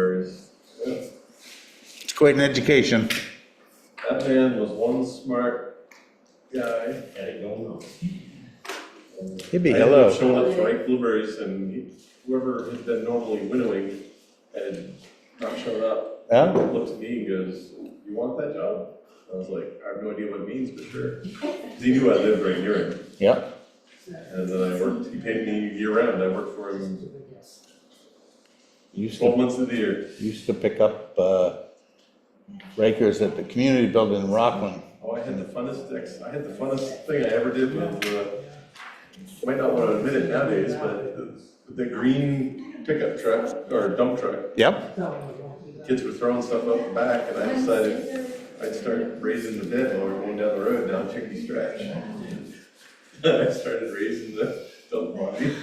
blueberries. Yeah. It's quite an education. That man was one smart guy. Had it going on. Hippie, I ended up hello. showing up to rake blueberries, and whoever had been normally winnowing had not shown up. Yeah? Looked at me and goes, "You want that job?" I was like, "I have no idea what it means, but sure." Because he knew I lived right near him. Yeah. And then I worked, he paid me year round. I worked for him Used 12 to, months of the year. pick up rakers at the community building in Rockland. Oh, I had the funnest thing I ever did was, might not want to admit it nowadays, but the green pickup truck or dump truck. Yep. Kids were throwing stuff up the back, and I decided I'd start raising the bed while we were going down the road down Chickadee Stretch. I started raising the dump body.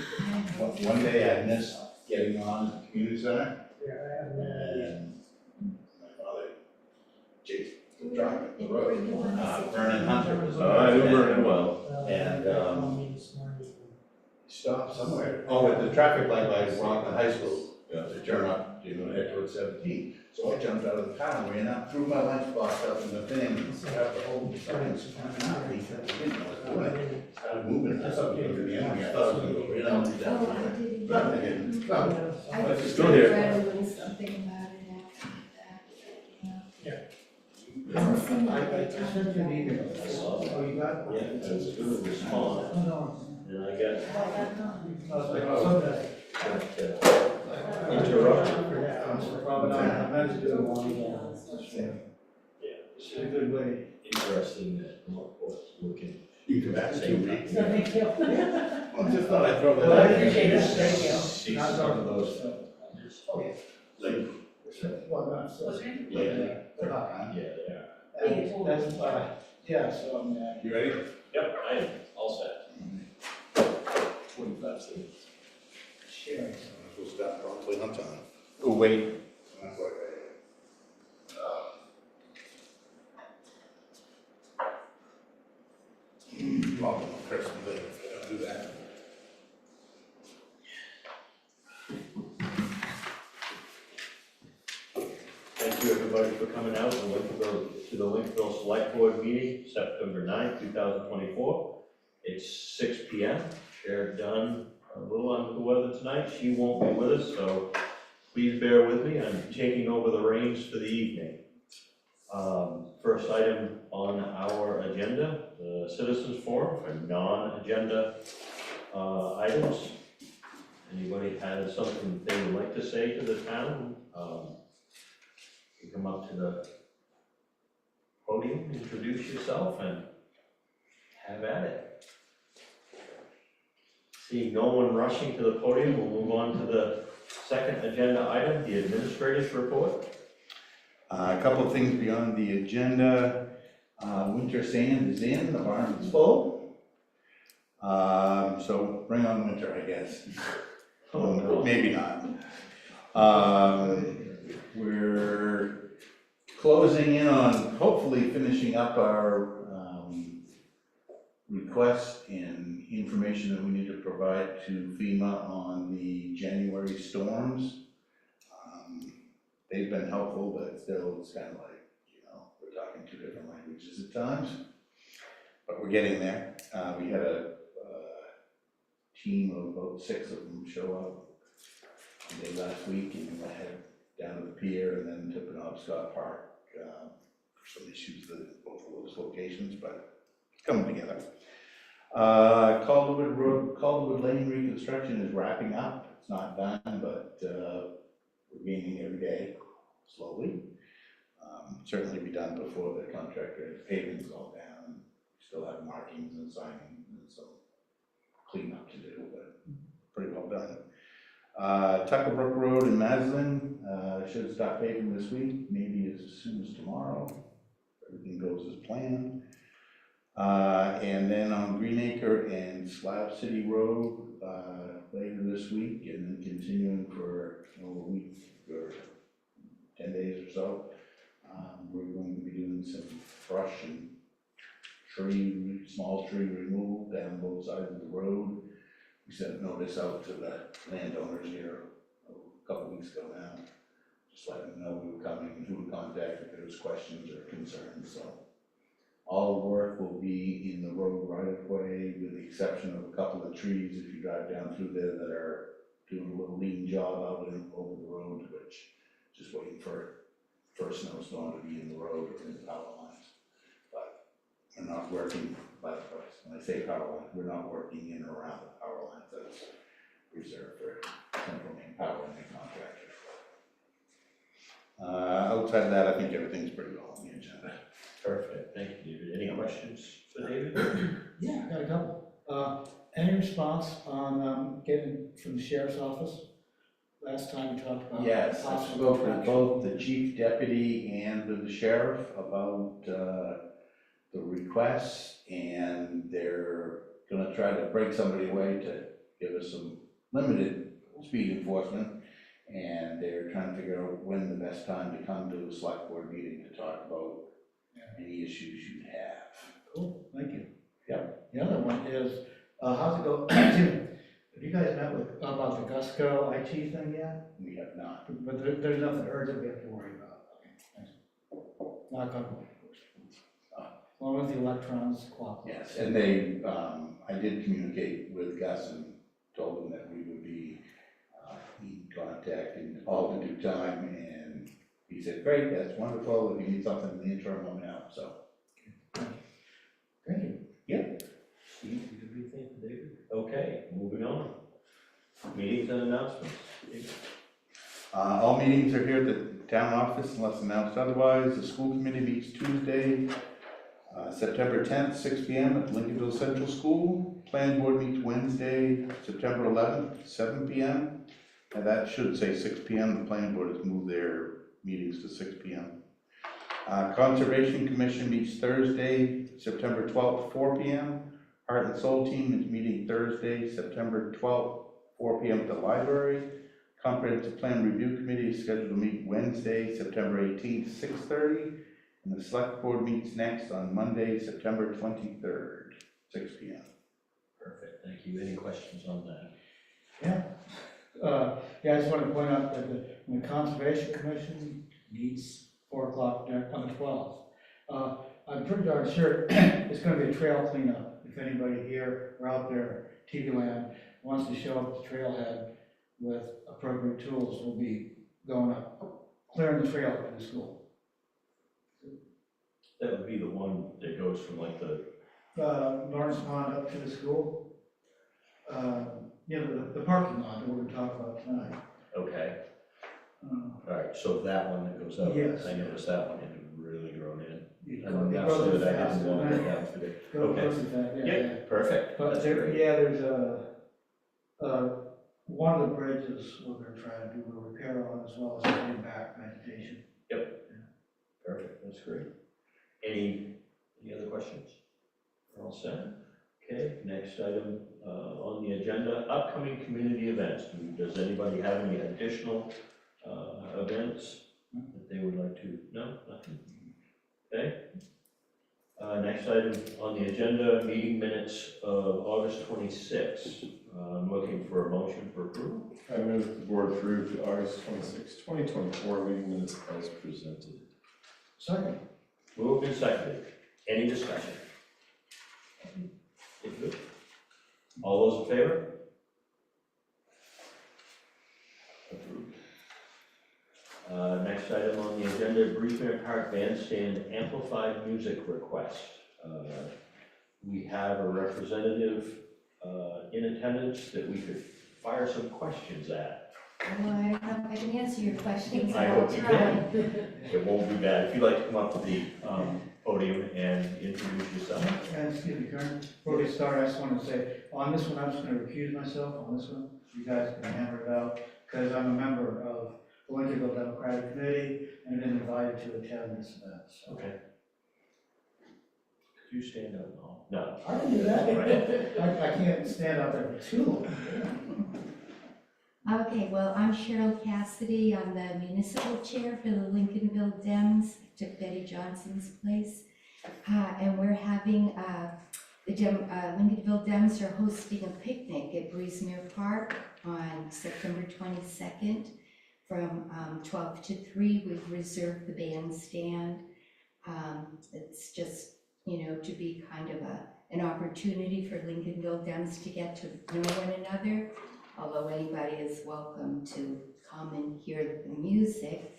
One day I missed getting on at the community center, and my father chased the truck up the road. Vernon Hunter was. I know Vernon well. And stopped somewhere. Oh, at the traffic light by Rockland High School. Yeah. To turn up, head towards 17. So I jumped out of the car, ran up, threw my lunchbox up in the thing, and grabbed the whole signs coming out. He said, I didn't know what was doing it. Started moving, I thought it was going to be I thought it was going to go right on down. But I didn't. No. I just still here. read a little something about it after that, you know. Doesn't seem like they talk about it. I saw that. Oh, you got? Yeah, that's a good response. Oh, no. And I got, Interrupt. Probably not, I meant to do one. yeah, It's a good way. interesting that Northport's looking. You can back Same it. thing. Thank you. Well, just thought I'd throw that Well, I out there. appreciate it. Thank you. See some of those, like, Well, that's, yeah, they're hot, huh? Yeah, they are. that's, yeah, so I'm, You ready? Yep, I am all set. 25 cents. sharing. We'll stop promptly on time. Oh, wait. Not quite ready. Welcome, Chris, don't do that. Thank you, everybody, for coming out to the Lakeville Select Board meeting, September 9th, 2024. It's 6 p.m. Chair Dunn, a little under the weather tonight. She won't be with us, so please bear with me. I'm taking over the reins for the evening. First item on our agenda, the Citizens Forum for non-agenda items. Anybody has something they would like to say to the town? You come up to the podium, introduce yourself, and have at it. Seeing no one rushing to the podium, we'll move on to the second agenda item, the administrator's report. A couple of things beyond the agenda. Winter sand is in, the barn is full. So bring on winter, I guess. Oh, no. Maybe not. We're closing in on hopefully finishing up our requests and information that we need to provide to FEMA on the January storms. They've been helpful, but still it's kind of like, we're talking two different languages at times, but we're getting there. We had a team of about 6 of them show up one day last week, and we headed down to the pier and then to Penobscot Park for some issues at both of those locations, but it's coming together. Calderwood Lane reconstruction is wrapping up. It's not done, but we're gaining every day, slowly. Certainly be done before the contractor paving's all down. We still have markings and signing and some cleanup to do, but pretty well done. Tucker Brook Road in Maslin should start paving this week, maybe as soon as tomorrow. Everything goes as planned. And then on Greenacre and Slab City Road later this week, and then continuing for a week or 10 days or so. We're going to be doing some brush and small tree removal down both sides of the road. We sent notice out to the landowners here a couple weeks ago now, just just letting them know we were coming and who to contact if there was questions or concerns, so. All the work will be in the road right of way, with the exception of a couple of trees, if you drive down through there, that are doing a little lean job out in, over the road, which, just waiting for first snowstorm to be in the road or in the power lines. But we're not working, by the way, when I say power lines, we're not working in or around the power lines, that's reserved for Central Maine Power and their contractor. Outside of that, I think everything's pretty well on the agenda. Perfect, thank you, David. Any questions for David? Yeah, I got a couple. Any response on, getting from the sheriff's office? Last time we talked about. Yes, I possible spoke with action. both the chief deputy and with the sheriff about the requests, and they're gonna try to break somebody away to give us some limited speed enforcement, and they're trying to figure out when the best time to come to a select board meeting to talk about any issues you'd have. Cool, thank you. Yep. The other one is, how's it go, have you guys met with, about the Gusco IT thing yet? We have not. But there's nothing urgent we have to worry about. Okay, thanks. Knock on wood. As long as the electrons cooperate. Yes, and they, I did communicate with Gus and told him that we would be in contact in all in due time, and he said, great, that's wonderful, if you need something in the interim, let me know, so. Thank you. Steve, you have anything for David? Okay, moving on. Meetings and announcements. All meetings are here at the town office unless announced otherwise. The school committee meets Tuesday, September 10th, 6 p.m. at Lincolnville Central School. Planning board meets Wednesday, September 11th, 7 p.m. And that should say 6 p.m. The planning board has moved their meetings to 6 p.m. Conservation Commission meets Thursday, September 12th, 4 p.m. Heart and Soul Team is meeting Thursday, September 12th, 4 p.m. at the library. Comprehensive Plan Review Committee is scheduled to meet Wednesday, September 18th, 6:30. And the Select Board meets next on Monday, September 23rd, 6 p.m. Perfect, thank you. Any questions on that? Yeah, I just want to point out that when the Conservation Commission meets 4 o'clock on the 12th, I'm pretty darn sure it's going to be a trail cleanup. If anybody here or out there, TV land, wants to show up at the trailhead with appropriate tools, we'll be going up, clearing the trail to the school. That would be the one that goes from like the, Lawrence Pond up to the school. The parking lot that we're going to talk about tonight. okay, Uh, all right, so that one that goes up. Yes. I noticed that one had really grown in. It And goes that's so that I fast, didn't want to right? get down for the, Go okay. close to that, yeah. Yeah, perfect. But That's there, great. yeah, there's one of the bridges we're gonna try to do a repair on, as well as bring back vegetation. Perfect, that's great. Any other questions? We're all set? Okay, next item on the agenda, upcoming community events. Does anybody have any additional events that they would like to? No, nothing? Okay. Next item on the agenda, meeting minutes of August 26th. I'm looking for a motion for approval. I move that the board approve the August 26, 2024 meeting minutes as presented. Second. Moved and seconded. Any discussion? Okay, good. All those in favor? Approved. Next item on the agenda, Breesmere Park Bandstand amplified music request. We have a representative in attendance that we could fire some questions at. Well, I don't know if I can answer your questions, I I'll hope you try. can. It won't be bad. If you'd like to come up to the podium and introduce yourself. Excuse me, Karen, before we start, I just wanted to say, on this one, I'm just gonna recuse myself on this one. You guys can hammer it out, because I'm a member of the Lincolnville Democratic Committee, and been invited to attend this event, so. Okay. Could you stand up now? No. I can do that. I can't stand out there for too long. Okay, well, I'm Cheryl Cassidy. I'm the municipal chair for the Lincolnville Dems. I took Betty Johnson's place. And we're having, Lincolnville Dems are hosting a picnic at Breesmere Park on September 22nd from 12 to 3. We've reserved the bandstand. It's just, to be kind of an opportunity for Lincolnville Dems to get to know one another, although anybody is welcome to come and hear the music.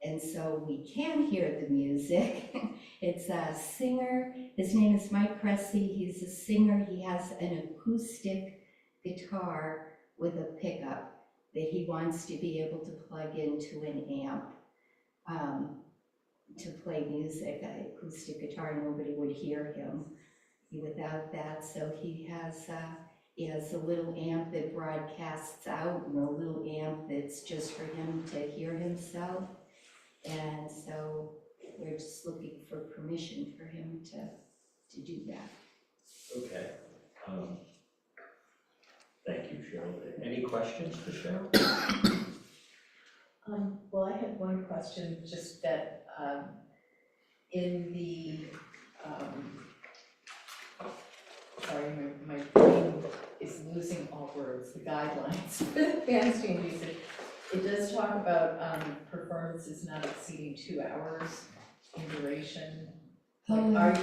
And so we can hear the music. It's a singer. His name is Mike Cressy. He's a singer. He has an acoustic guitar with a pickup that he wants to be able to plug into an amp to play music. An acoustic guitar, nobody would hear him without that. So he has a little amp that broadcasts out and a little amp that's just for him to hear himself. And so we're just looking for permission for him to do that. Okay. Thank you, Cheryl. Any questions for Cheryl? Well, I had one question, just that, in the, sorry, my brain is losing all words, the guidelines for the bandstand usage. It does talk about, performances not exceeding 2 hours in duration. Like,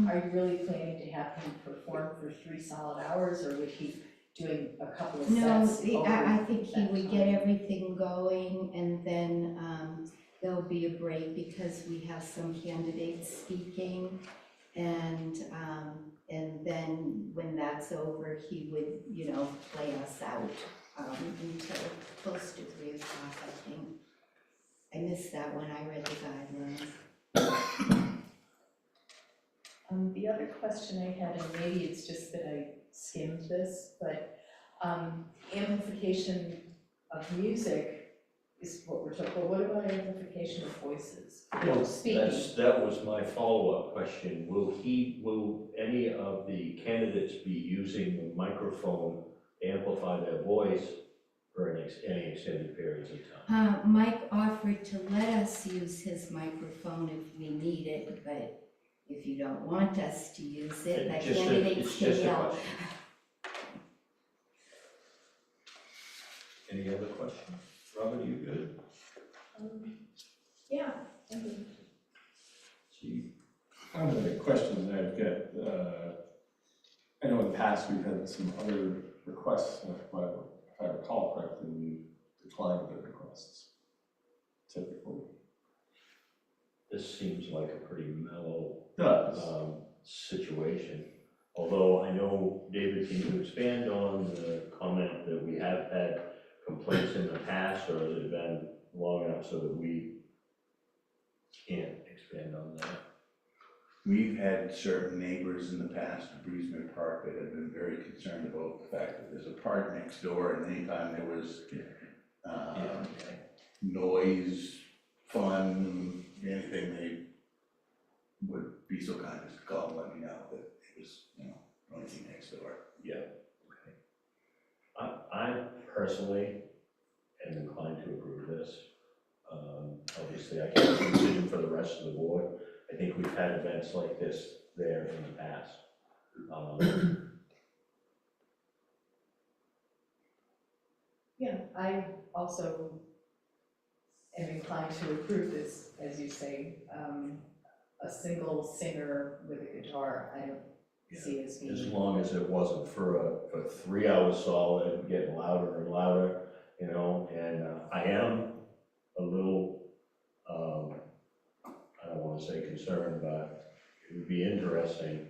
are you really planning to have him perform for 3 solid hours, or would he doing a couple of No, sets? I think he that would time? get everything going, and then there'll be a break because we have some candidates speaking, and then when that's over, he would, play us out until close to 3 o'clock, I think. I missed that when I read the guidelines. The other question I had, and maybe it's just that I skimmed this, but amplification of music is what we're talking about. What about amplification of voices? Well, Speaking. that was my follow-up question. Will any of the candidates be using the microphone to amplify their voice for any extended periods of time? Mike offered to let us use his microphone if we need it, but if you don't want us to use it, the candidates It's can just a yell. question. Any other questions? Robert, are you good? Yeah. Chief? One of the questions I've got, I know in the past we've had some other requests, and if I recall correctly, we declined the requests typically. This seems like a pretty mellow Does. situation. Although I know, David, can you expand on the comment that we have had complaints in the past, or has it been long enough so that we can't expand on that? We've had certain neighbors in the past at Breezeman Park that have been very concerned about the fact that there's a park next door, and anytime there was noise, fun, anything, they would be so kind as to call and let me know that it was, noisy next door. Yeah, okay. I personally am inclined to approve this. Obviously, I can't make a decision for the rest of the board. I think we've had events like this there in the past. Yeah, I also am inclined to approve this, as you say, a single singer with a guitar, I don't see as being. As long as it wasn't for 3 hours solid, getting louder and louder, and I am a little, I don't want to say concerned, but it would be interesting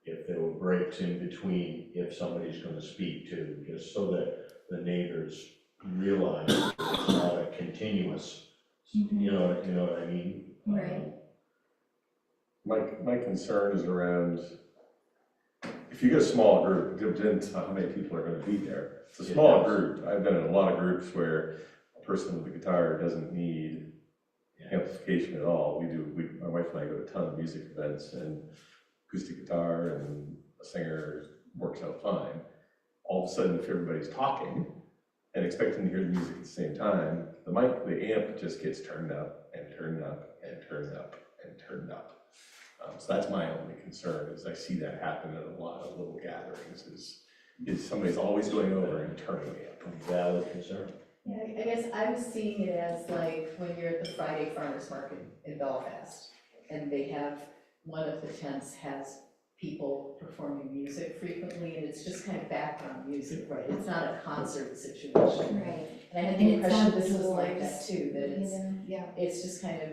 if there were breaks in between, if somebody's going to speak to, just so that the neighbors realize that it's not a continuous, you know what I mean? Right. My concern is around, if you get a small group, it depends on how many people are gonna be there. It's a small group. I've been in a lot of groups where a person with a guitar doesn't need amplification at all. My wife and I go to a ton of music events, and acoustic guitar and a singer works out fine. All of a sudden, if everybody's talking and expecting to hear the music at the same time, the amp just gets turned up and turned up and turned up and turned up. So that's my only concern, is I see that happen at a lot of little gatherings, is somebody's always going over and turning the amp. Valid concern. Yeah, I guess I was seeing it as like when you're at the Friday Farmers Market in Belfast, and they have, one of the tents has people performing music frequently, and it's just kind of background music, right? It's not a concert situation. Right. And I had And the it's impression this was like outdoors, that too, that You know, yeah. it's just kind of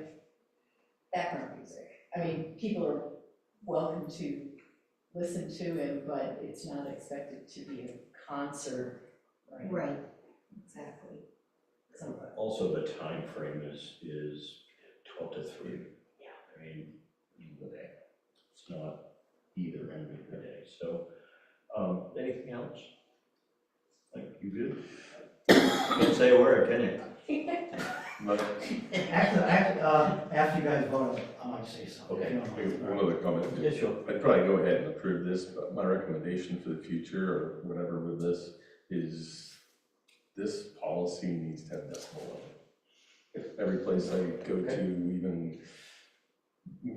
background music. I mean, people are welcome to listen to him, but it's not expected to be a concert, right? Right, exactly. So, Also, the time frame is 12 to 3. Yeah. I mean, either day. It's not either end of the day. So, anything else? Like, you good? Can't say a word, can you? Actually, after you guys vote, I might say something. Okay. One other comment. Yeah, sure. I'd probably go ahead and approve this, but my recommendation for the future or whatever with this is this policy needs to have decibel level. Every place I go to, even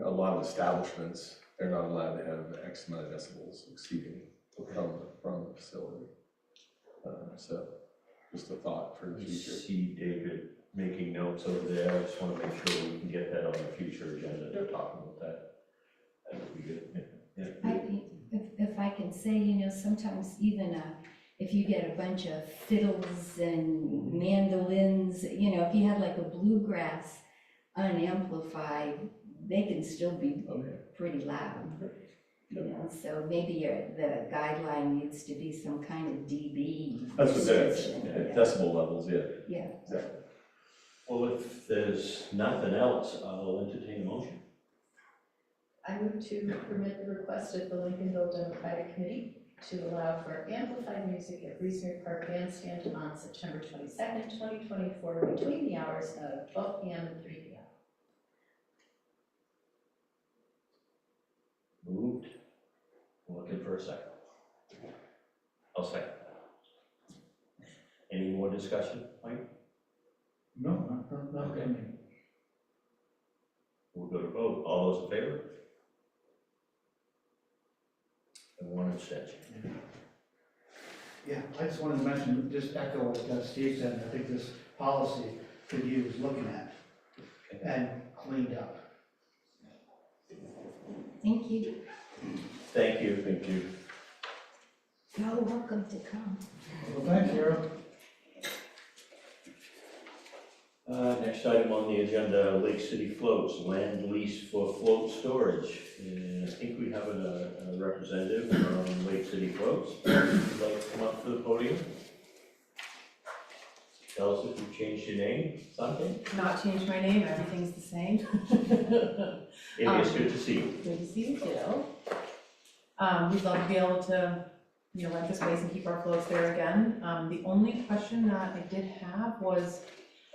a lot of establishments, they're not allowed to have X amount of decibels exceeding from the facility. So just a thought for the I future. see David making notes over there. I just want to make sure we can get that on the future agenda to talk about that. That would be good. Yeah. I think, if I can say, you know, sometimes even if you get a bunch of fiddles and mandolins, you know, if you had like a bluegrass unamplified, they can still be Okay. pretty loud. You know, so maybe the guideline needs to be some kind of dB. That's what that is, restriction. yeah, decibel levels, yeah. Yeah. Exactly. Well, if there's nothing else, I'll entertain a motion. I move to permit the request of the Lincolnville Democratic Committee to allow for amplified music at Reesmere Park Bandstand on September 22nd, 2024, between the hours of 12 p.m. and 3 p.m. Moved. Looking for a second. I'll second. Any more discussion, Mike? No, not Okay. for me. We'll go to vote. All those in favor? And one abstention. Yeah, I just wanted to mention, just echo what Steve said, I think this policy could use looking at and cleaned up. Thank you. Thank you. Thank you. You're welcome to come. Well, thanks, Harold. Next item on the agenda, Lake City Floats, land lease for float storage. And I think we have a representative from Lake City Floats. Would you like to come up to the podium? Tell us if you've changed your name, something. Not changed my name, everything's the same. Amy, it's good to see you. Good to see you too. We'd love to be able to, you know, rent the space and keep our floats there again. The only question that I did have was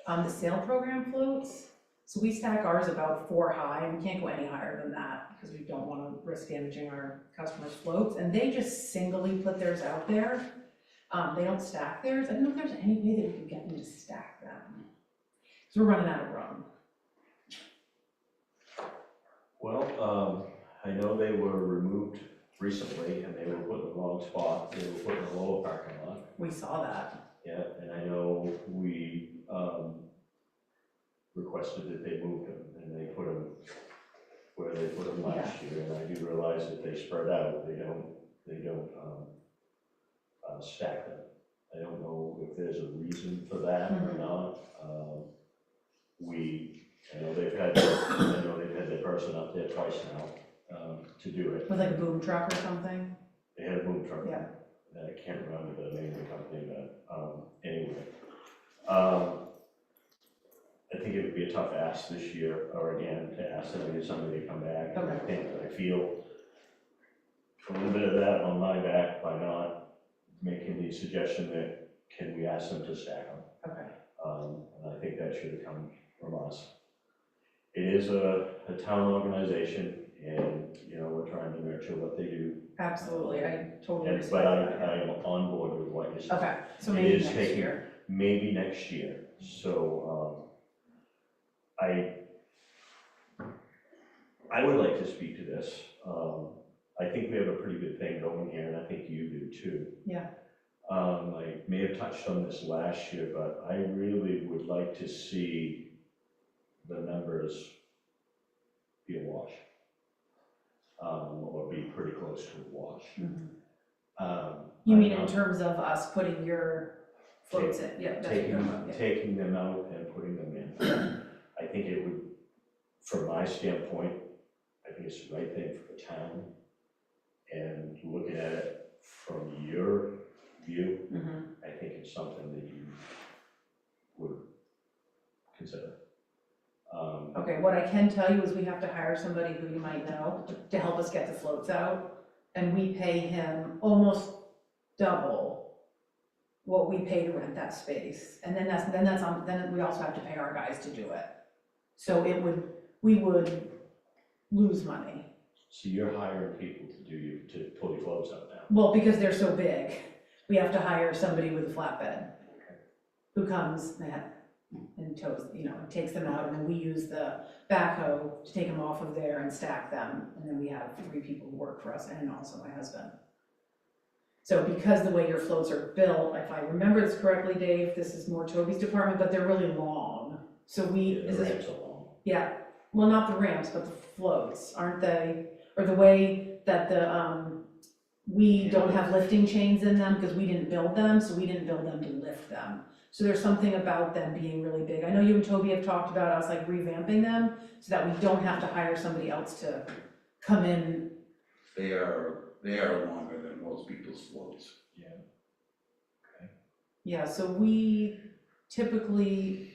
the sail program floats. So we stack ours about 4 high, and we can't go any higher than that because we don't want to risk damaging our customers' floats. And they just singly put theirs out there. They don't stack theirs. I don't know if there's any way that we could get them to stack them. So we're running out of room. Well, I know they were removed recently and they were put in the wrong spot. They were put in the lower parking lot. We saw that. Yeah, and I know we requested that they moved them, and they put them where they put them last year, and I do realize that they spread out, they don't stack them. I don't know if there's a reason for that or not. I know they've had their person up there twice now, to do it. With like a boom truck or something. They had a boom truck. Yeah. I can't remember the name of the company, but, anyway. I think it would be a tough ask this year, or again, to ask somebody to come back. Okay. I feel a little bit of that on my back by not making the suggestion that, can we ask them to stack them? Okay. And I think that should have come from us. It is a town organization, and, you know, we're trying to nurture what they do. Absolutely, I totally And, respect but that. I am on board with what you're saying. Okay, so It maybe is next taking- year. Maybe next year, so, I would like to speak to this. I think we have a pretty good thing going here, and I think you do too. Yeah. I may have touched on this last year, but I really would like to see the members be a wash. Or be pretty close to a wash. You I mean know- in terms of us putting your floats in, yeah, that's what you're talking about, yeah. Taking them out and putting them in. I think it would, from my standpoint, I think it's the right thing for the town. And looking at it from your view, Mhm. I think it's something that you would consider. Okay, what I can tell you is we have to hire somebody who you might know to help us get the floats out. And we pay him almost double what we pay to rent that space. And then then we also have to pay our guys to do it. So we would lose money. So you're hiring people to pull your floats out now? Well, because they're so big, we have to hire somebody with a flatbed who comes and tows, and takes them out, and then we use the backhoe to take them off of there and stack them, and then we have 3 people who work for us, and also my husband. So because the way your floats are built, if I remember this correctly, Dave, this is more Toby's department, but they're really long. So The ramps are long. yeah, well, not the ramps, but the floats, aren't they? Or the way that we don't have lifting chains in them because we didn't build them, so we didn't build them to lift them. So there's something about them being really big. I know you and Toby have talked about us like revamping them so that we don't have to hire somebody else to come in. They are longer than most people's floats. Yeah, so we typically,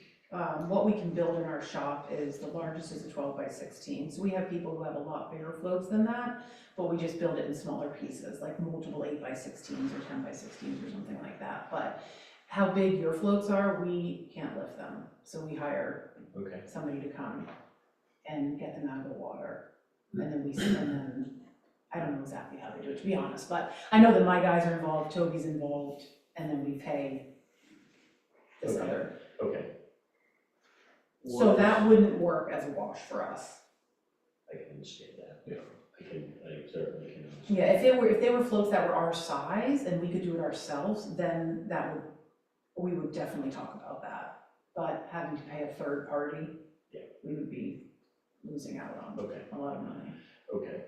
what we can build in our shop is, the largest is a 12 by 16. So we have people who have a lot bigger floats than that, but we just build it in smaller pieces, like multiple 8 by 16s or 10 by 16s or something like that. But how big your floats are, we can't lift them. So we hire Okay. somebody to come and get them out of the water. And then I don't know exactly how they do it, to be honest, but I know that my guys are involved, Toby's involved, and then we pay this Okay. other. Okay. So that wouldn't work as a wash for us. I can understand that. Yeah. I certainly can understand. Yeah, if they were floats that were our size and we could do it ourselves, then we would definitely talk about that. But having to pay a third party, Yeah. we would be losing out on Okay, a lot of money. okay.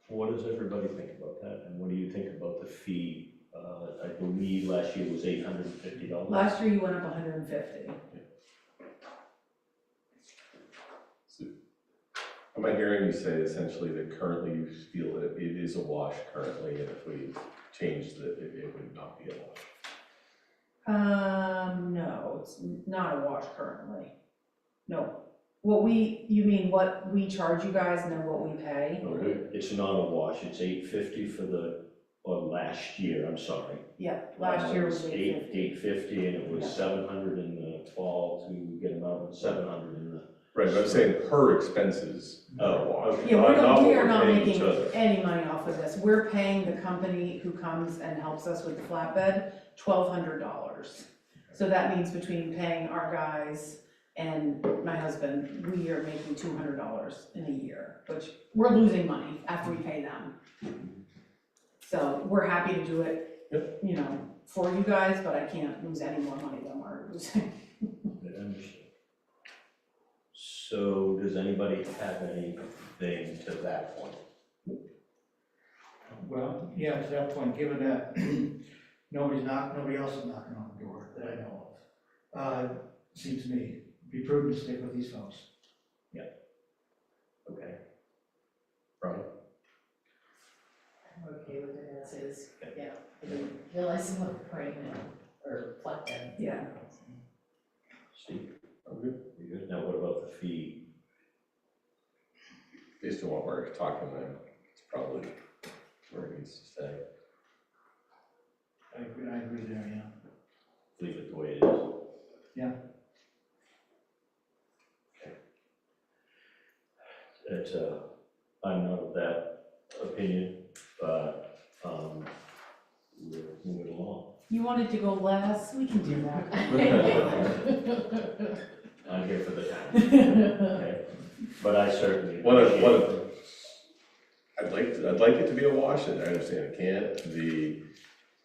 What does everybody think about that, and what do you think about the fee? I believe last year was $850. Last year you went up 150. Am I hearing you say essentially that currently you feel that it is a wash currently, and if we changed it would not be a wash? No, it's not a wash currently. No. You mean what we charge you guys and then what we pay? Okay. It's not a wash, it's $850 last year, I'm sorry. Yeah, last year was 850. $850, and it was Yeah. $700 in the fall to get them out, and $700 in the. Right, but I'm saying her expenses are a wash. Okay. Yeah, we not what are we're not paying making each other. any money off of this. We're paying the company who comes and helps us with the flatbed $1,200. So that means between paying our guys and my husband, we are making $200 in a year, which we're losing money after we pay them. So we're happy to do it, for you guys, but I can't lose any more money than we're losing. I understand. So does anybody have anything to that point? Well, yeah, to that point, given that nobody else is knocking on the door that I know of, seems to me, it'd be prudent to stick with these folks. Okay. Right. I'm okay with it as is, yeah. Realizing what we're paying now, or flatbed. Yeah. Steve? Okay. You good? Now what about the fee? Based on what we're talking then, it's probably where it needs to stay. I agree there, yeah. Leave it the way it is? Yeah. Okay. It's, I'm not of that opinion, but, we're moving along. You wanted to go less, we can do that. I'm here for the town, okay? But I certainly. I'd like it to be a wash, and I understand it can't.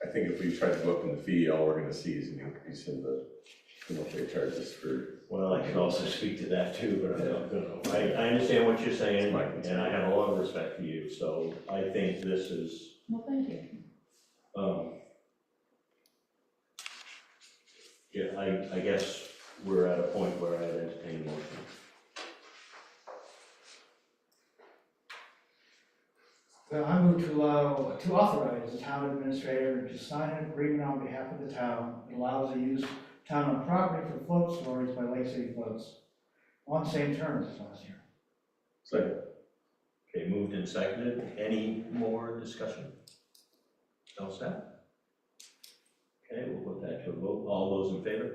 I think if we try to go up in the fee, all we're gonna see is an increase in what they charge us for. Well, I can also speak to that too, but I'm not gonna. I understand what you're saying, My concern. and I have a lot of respect for you, so I think this is, Well, thank you. yeah, I guess we're at a point where I'd entertain a motion. Well, I move to authorize the town administrator to sign an agreement on behalf of the town that allows the use of town property for float storage by Lake City Floats on same terms as last year. Second. Okay, moved and seconded. Any more discussion? All set? Okay, we'll put that to a vote. All those in favor?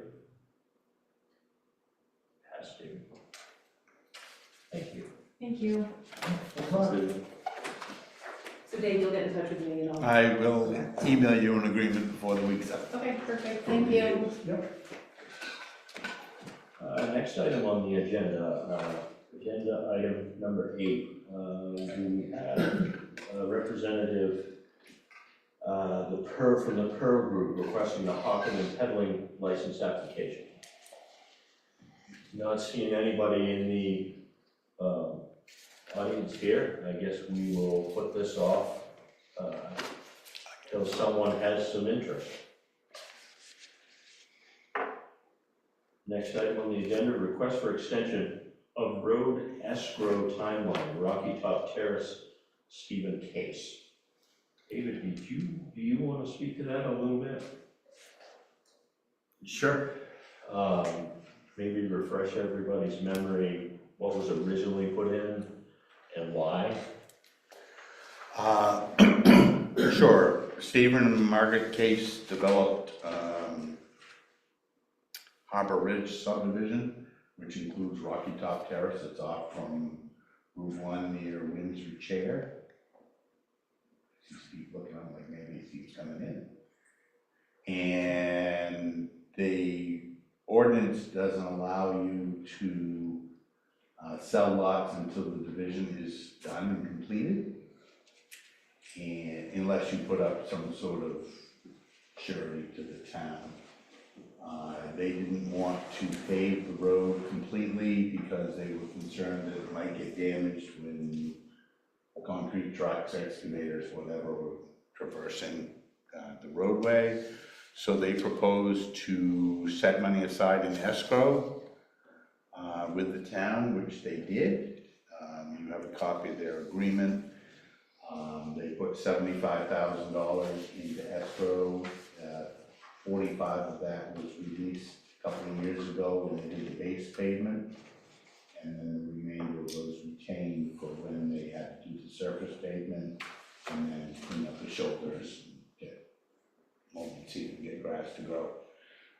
Passed, David. Thank you. Thank you. That's all. So Dave, you'll get in touch with me and I'll. I will email you an agreement before the week's up. Okay, perfect, thank you. Next item on the agenda, agenda item number 8. We have a representative, from the PER group requesting the hawking and peddling license application. Not seeing anybody in the audience here, I guess we will put this off till someone has some interest. Next item on the agenda, request for extension of road escrow timeline, Rocky Top Terrace, Stephen Case. David, do you want to speak to that a little bit? Sure. Maybe refresh everybody's memory, what was originally put in and why? Sure. Stephen and Margaret Case developed Harbor Ridge subdivision, which includes Rocky Top Terrace. It's off from Route 1 near Windsor Chair. See Steve looking on like maybe Steve's coming in. And the ordinance doesn't allow you to sell lots until the division is done and completed, and unless you put up some sort of surety to the town. They didn't want to pave the road completely because they were concerned that it might get damaged when concrete trucks, excavators, whatever, were traversing the roadway. So they proposed to set money aside in escrow with the town, which they did. You have a copy of their agreement. They put $75,000 into escrow. 45 of that was released a couple of years ago when they did the base pavement. And then the remainder was retained for when they had to do the surface pavement and then clean up the shoulders and get mulch and get grass to grow.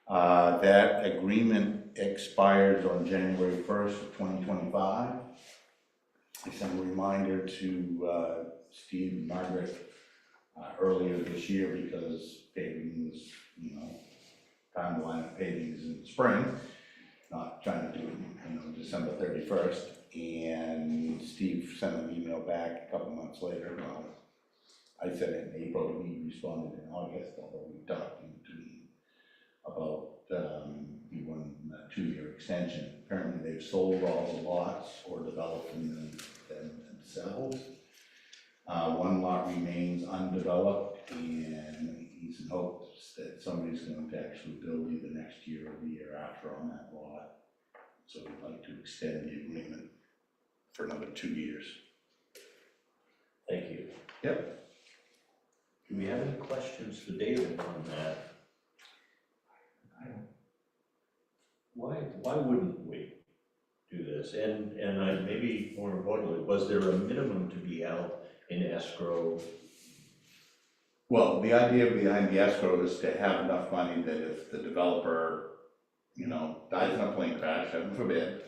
That agreement expires on January 1st of 2025. I sent a reminder to Steve and Margaret earlier this year because paving was, timeline of paving is in the spring, not trying to do it, December 31st. And Steve sent an email back a couple months later. Well, I sent it in April, and he responded in August, although we talked in between about the 2-year extension. Apparently they've sold all the lots or developed them themselves. One lot remains undeveloped, and he's in hopes that somebody's going to actually build either next year or the year after on that lot. So we'd like to extend the agreement for another 2 years. Thank you. Yep. Do we have any questions for David on that? Why wouldn't we do this? And maybe more importantly, was there a minimum to be held in escrow? Well, the idea behind the escrow is to have enough money that if the developer, dies in a plane crash, heaven forbid,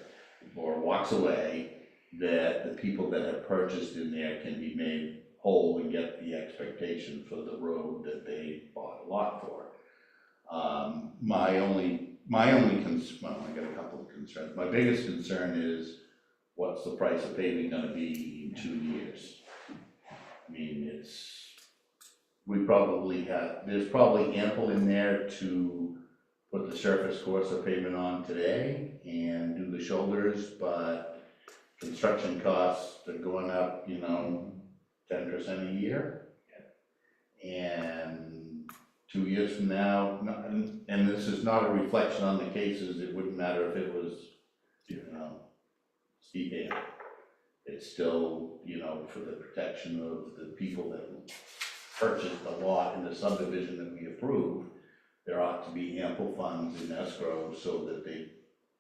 or walks away, that the people that have purchased in there can be made whole and get the expectation for the road that they bought a lot for. My only concern, well, I got a couple of concerns. My biggest concern is what's the price of paving gonna be in 2 years? I mean, it's we probably have, there's probably ample in there to put the surface course of pavement on today and do the shoulders, but construction costs are going up, 10% a year. And 2 years from now, and this is not a reflection on the cases, it wouldn't matter if it was, steep hand. It's still, for the protection of the people that purchased the lot in the subdivision that we approve, there ought to be ample funds in escrow so that they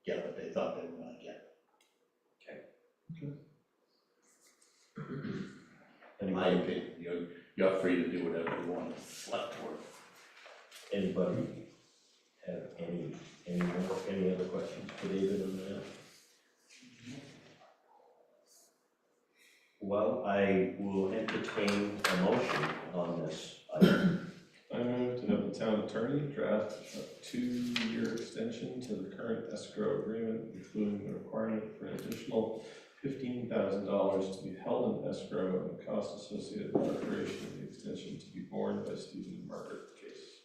get what they thought they were gonna get. In my opinion, you're free to do whatever you want, it's left for it. Anybody have any other questions for David on that? Well, I will entertain a motion on this item. I move to have the town attorney draft a 2-year extension to the current escrow agreement, including the requirement for an additional $15,000 to be held in escrow and the cost associated with the preparation of the extension to be borne by Stephen and Margaret Case.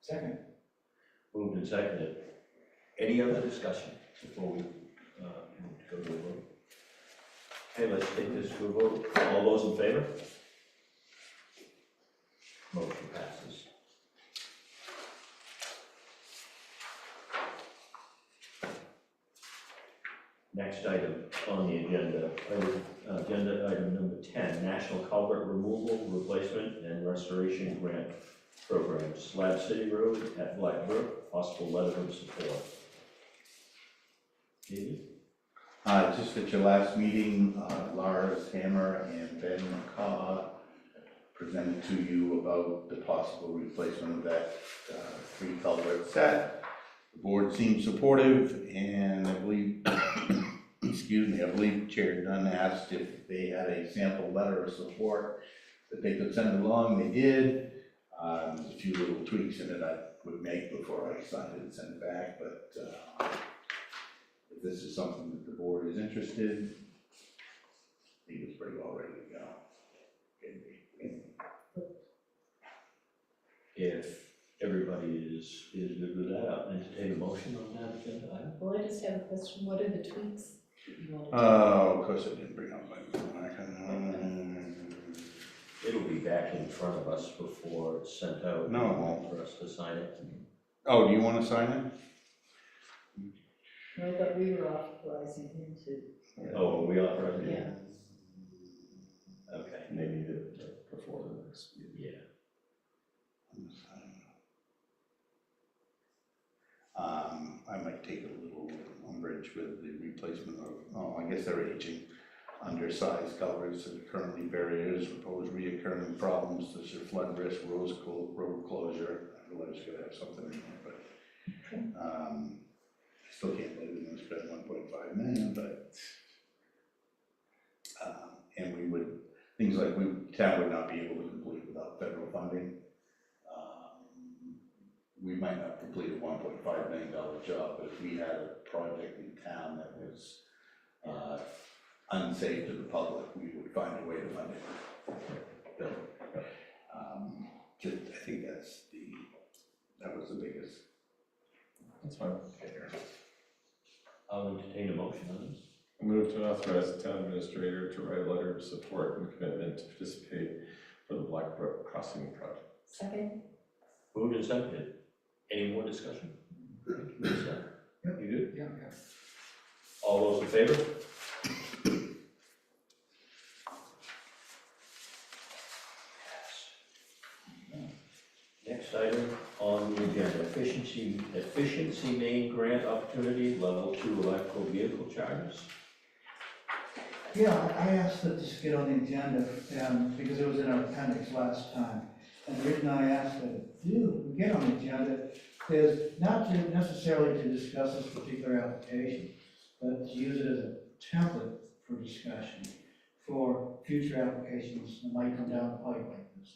Second. Moved and seconded. Any other discussion before we go to a vote? Okay, let's take this to a vote. All those in favor? Motion passes. Next item on the agenda, agenda item number 10, National Culvert Removal, Replacement, and Restoration Grant Program, Slab City Road at Blackbrook, possible letter of support. David? Just at your last meeting, Lars Hammer and Ben McCaw presented to you about the possible replacement of that 3 culvert set. The board seemed supportive, and I believe, I believe Chair Dunn asked if they had a sample letter of support that they could send along. They did. There's a few little tweaks in it I would make before I signed it and send it back, but if this is something that the board is interested in, I think it's pretty well ready to go. If everybody is good with that, I'll entertain a motion on that agenda item. Well, I just have a question, what are the tweaks that you want to do? Oh, of course I didn't bring up my. It'll be back in front of us before it's sent out. No, it won't. For us to sign it. Oh, do you want to sign it? No, but we were authorizing him to. Oh, are we authorized? Yeah. Okay, And they need it before the next meeting. yeah. I might take a little umbrage with the replacement of, I guess they're aging, undersized culverts that are currently barriers, propose reoccurring problems such as flood risk, road closure. I realize you gotta have something in there, but, I still can't believe we're gonna spend 1.5 million, but, and we would, things like town would not be able to complete without federal funding. We might not complete a $1.5 million job, but if we had a project in town that was unsafe to the public, we would find a way to fund it. I think that was the biggest. That's fine. I'll entertain a motion on this. I move to authorize the town administrator to write a letter of support and commitment to participate for the Blackbrook Crossing project. Second? Moved and seconded. Any more discussion? Lisa? You good? Yeah. All those in favor? Next item on the agenda, efficiency main grant opportunity, level 2 electrical vehicle charges. Yeah, I asked that this get on the agenda, because it was in our appendix last time. And the reason I asked that it get on the agenda is not to necessarily to discuss this particular application, but to use it as a template for discussion for future applications that might come down the pipe like this.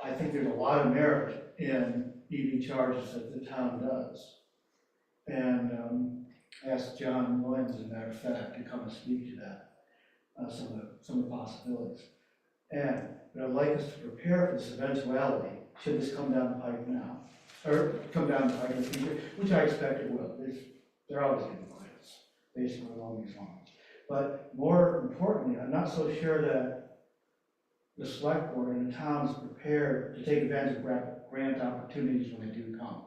I think there's a lot of merit in EV charges that the town does. And I asked John Williams, as a matter of fact, to come and speak to that. some of the possibilities. But I'd like us to prepare for this eventuality, should this come down the pipe now, or come down the pipe in the future, which I expect it will. They're always going to be plans, basically along these lines. But more importantly, I'm not so sure that the select board and the town is prepared to take advantage of grant opportunities when they do come.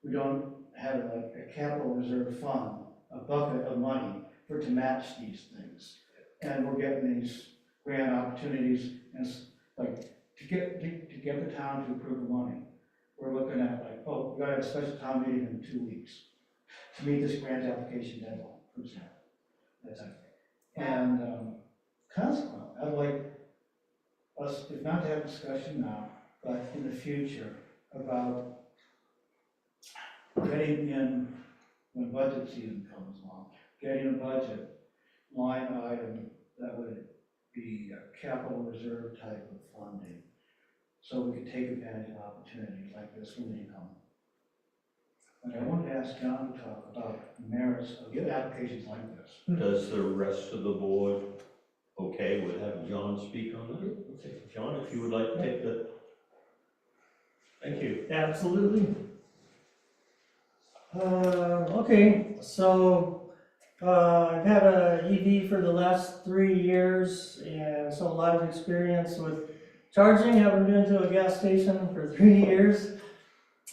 We don't have like a capital reserve fund, a bucket of money to match these things. And we're getting these grant opportunities, and it's like, to get the town to approve the money. We're looking at like, oh, we gotta have a special town meeting in 2 weeks to meet this grant application deadline, for example. That's it. And consequently, I'd like us, if not to have discussion now, but in the future, about getting in, when budget season comes along, getting a budget line item that would be a capital reserve type of funding, so we could take advantage of opportunities like this when they come. But I want to ask John to talk about the merits of applications like this. Does the rest of the board okay with having John speak on that? Okay, John, if you would like to take the, thank you. Absolutely. Okay, so I've had a EV for the last 3 years, and so a lot of experience with charging. Haven't been to a gas station for 3 years,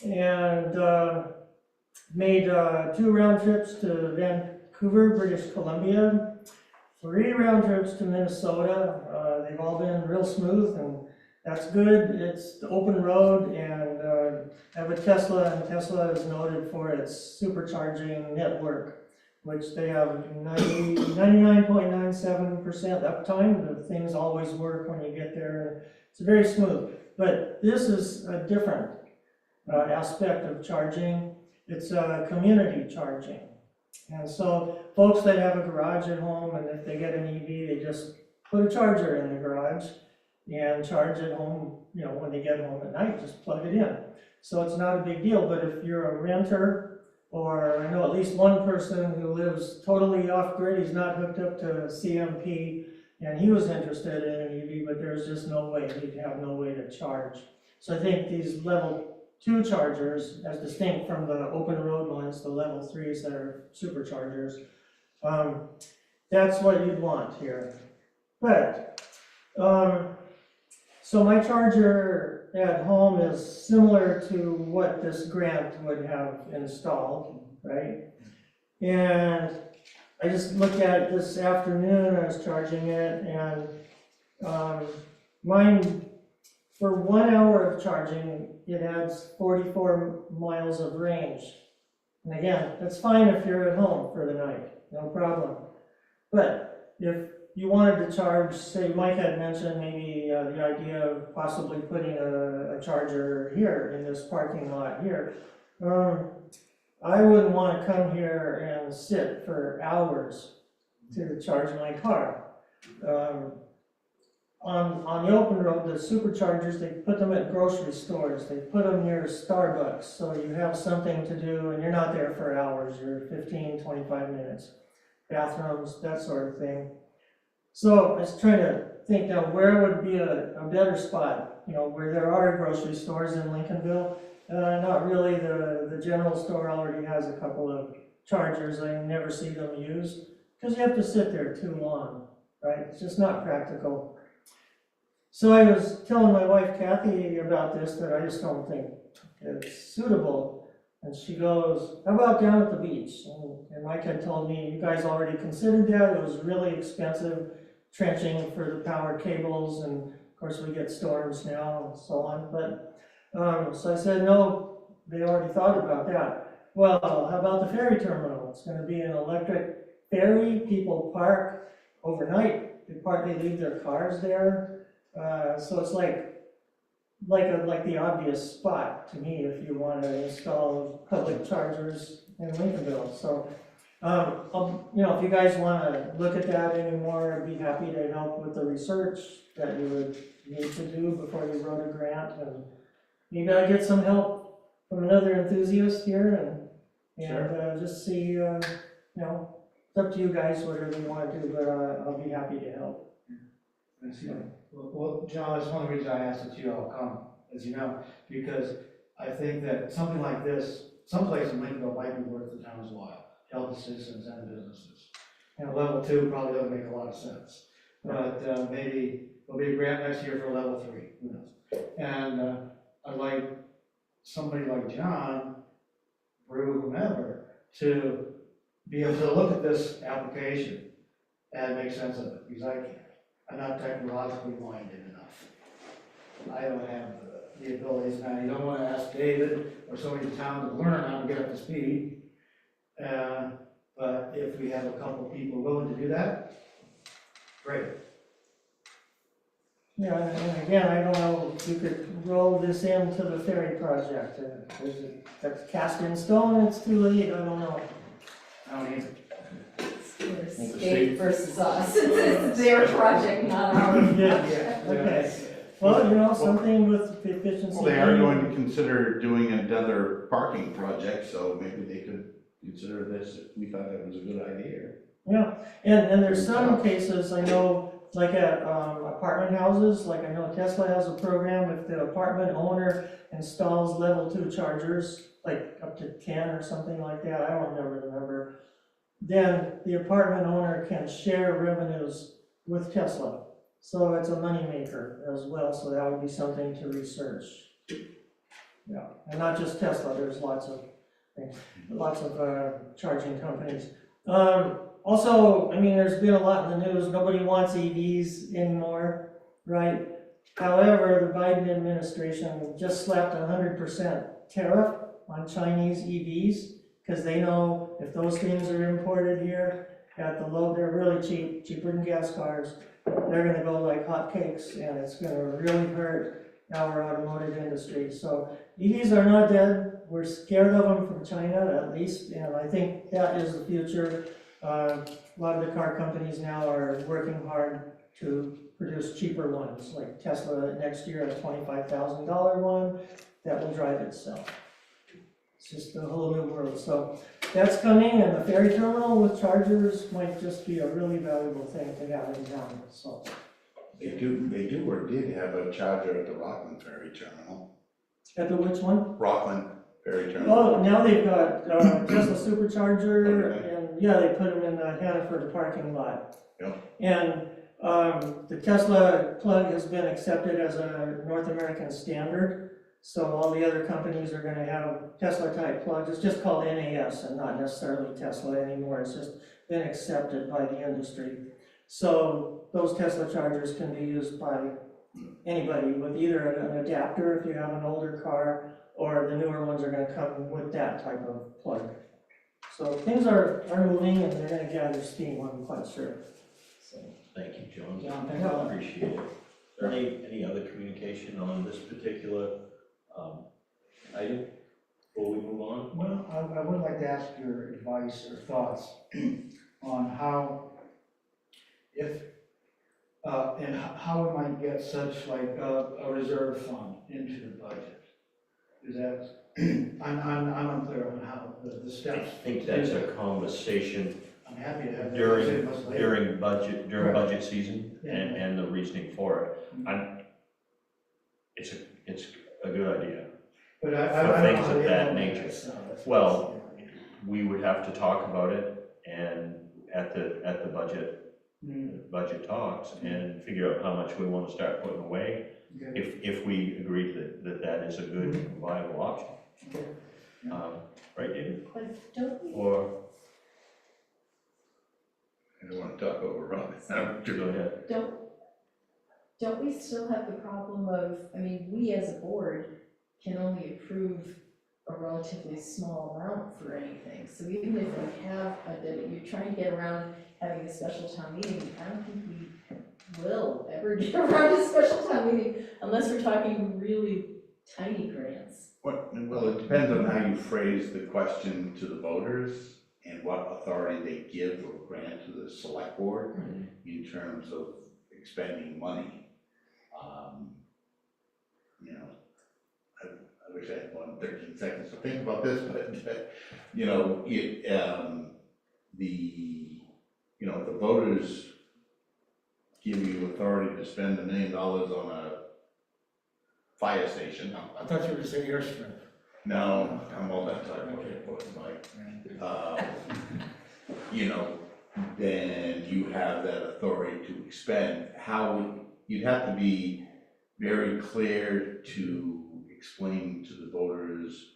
and made 2 round trips to Vancouver, British Columbia, 3 round trips to Minnesota. They've all been real smooth, and that's good. It's the open road, and I have a Tesla, and Tesla is noted for its supercharging network, which they have 99.97% uptime. The things always work when you get there. It's very smooth. But this is a different aspect of charging. It's community charging. And so folks that have a garage at home, and if they get an EV, they just put a charger in the garage and charge at home, you know, when they get home at night, just plug it in. So it's not a big deal. But if you're a renter, or I know at least one person who lives totally off grid, he's not hooked up to CMP, and he was interested in an EV, but there's just no way, he'd have no way to charge. So I think these level 2 chargers, as distinct from the open road ones, the level 3s that are superchargers, that's what you'd want here. But, so my charger at home is similar to what this grant would have installed, right? And I just looked at it this afternoon, I was charging it, and mine, for 1 hour of charging, it adds 44 miles of range. And again, that's fine if you're at home for the night, no problem. But if you wanted to charge, say Mike had mentioned maybe the idea of possibly putting a charger here in this parking lot here. I wouldn't want to come here and sit for hours to charge my car. On the open road, the superchargers, they put them at grocery stores, they put them near Starbucks, so you have something to do and you're not there for hours, you're 15, 25 minutes. Bathrooms, that sort of thing. So I was trying to think now, where would be a better spot, you know, where there are grocery stores in Lincolnville. Not really, the general store already has a couple of chargers, I never see them used, because you have to sit there too long, right? It's just not practical. So I was telling my wife Kathy about this, that I just don't think it's suitable. And she goes, how about down at the beach? And Mike had told me, you guys already considered that, it was really expensive, trenching for the power cables, and of course we get storms now and so on. But so I said, no, they already thought about that. Well, how about the ferry terminal? It's going to be an electric ferry. People park overnight. They leave their cars there. So it's like the obvious spot to me if you want to install public chargers in Lincolnville. So, you know, if you guys want to look at that anymore, I'd be happy to help with the research that you would need to do before you wrote a grant, and maybe I get some help from another enthusiast here, and just see, you know, It's up to you guys, whatever you wanna do, but I'll be happy to help. Yes, yeah. Well, John, that's one of the reasons I asked that you all come, as you know, because I think that something like this, someplace in Lincoln might be worth the town's while, to help the citizens and businesses. And level 2 probably doesn't make a lot of sense, but maybe there'll be a grant next year for level 3, who knows? And I'd like somebody like John, Brew, whomever, to be able to look at this application and make sense of it, because I can't. I'm not technologically minded enough. I don't have the abilities, and I don't want to ask David or somebody in town to learn how to get up to speed. But if we have a couple people willing to do that, great. Yeah, and again, I don't know if you could roll this into the ferry project. Is it, that's cast in stone, it's too late, I don't know. I don't either. It's the state versus us, it's their project, not ours. Yeah, okay. Well, you know, something with efficiency. Well, they are going to consider doing another parking project, so maybe they could consider this if we thought that was a good idea. Yeah, and there's some cases, I know, like at apartment houses, like I know Tesla has a program, if the apartment owner installs level 2 chargers, like up to 10 or something like that, I don't remember the number, then the apartment owner can share revenues with Tesla. So it's a moneymaker as well, so that would be something to research. Yeah, and not just Tesla, there's lots of things, lots of charging companies. Also, I mean, there's been a lot in the news, nobody wants EVs anymore, right? However, the Biden administration just slapped 100% tariff on Chinese EVs, because they know if those things are imported here at the low, they're really cheap, cheaper than gas cars, they're gonna go like hotcakes, and it's gonna really hurt our automotive industry. So EVs are not dead, we're scared of them from China at least, and I think that is the future. A lot of the car companies now are working hard to produce cheaper ones, like Tesla next year, a $25,000 one that will drive itself. It's just a whole new world. So that's coming, and the ferry terminal with chargers might just be a really valuable thing to have in town. So They do or did have a charger at the Rockland Ferry Terminal. at the which one? Rockland Ferry Terminal. Oh, now they've got Tesla supercharger, and yeah, they put them in the Hannaford parking lot. Yep. And the Tesla plug has been accepted as a North American standard. So all the other companies are gonna have Tesla type plugs. It's just called NAS and not necessarily Tesla anymore. It's just been accepted by the industry. So those Tesla chargers can be used by anybody with either an adapter if you have an older car, or the newer ones are gonna come with that type of plug. So things are moving, and they're gonna gather steam, I'm quite sure. So, Thank you, John. John, thank I you. appreciate it. Is there any other communication on this particular item before we move on? Well, I would like to ask your advice or thoughts on how, if, and how we might get such like a reserve fund into the budget. Is that, I'm unclear on how the I steps. think that's a conversation I'm happy to have that during, conversation much later. during Right. budget season Yeah. and the reasoning for it. It's a good idea. But for I don't know things how of they that implement nature. it, so that's- Well, we would have to talk about it and at the budget talks and figure out how much we want to start putting away Okay. if we agree that is a good viable option. Okay. Right, David? But don't we, Or, I don't want to talk over Ron. go ahead. Don't we still have the problem of, I mean, we as a board can only approve a relatively small amount for anything. So even if we have, you're trying to get around having a special town meeting, I don't think we will ever get around a special town meeting unless we're talking really tiny grants. Well, it depends on how you phrase the question to the voters and what authority they give or grant to the select board in terms of expending money. You know, I wish I had 13 seconds to think about this, but, you know, you know, if the voters give you authority to spend $1 million on a fire station, I thought you were saying airstrip. no, I'm all that type of airport, Mike. You know, then you have that authority to expend. You'd have to be very clear to explain to the voters,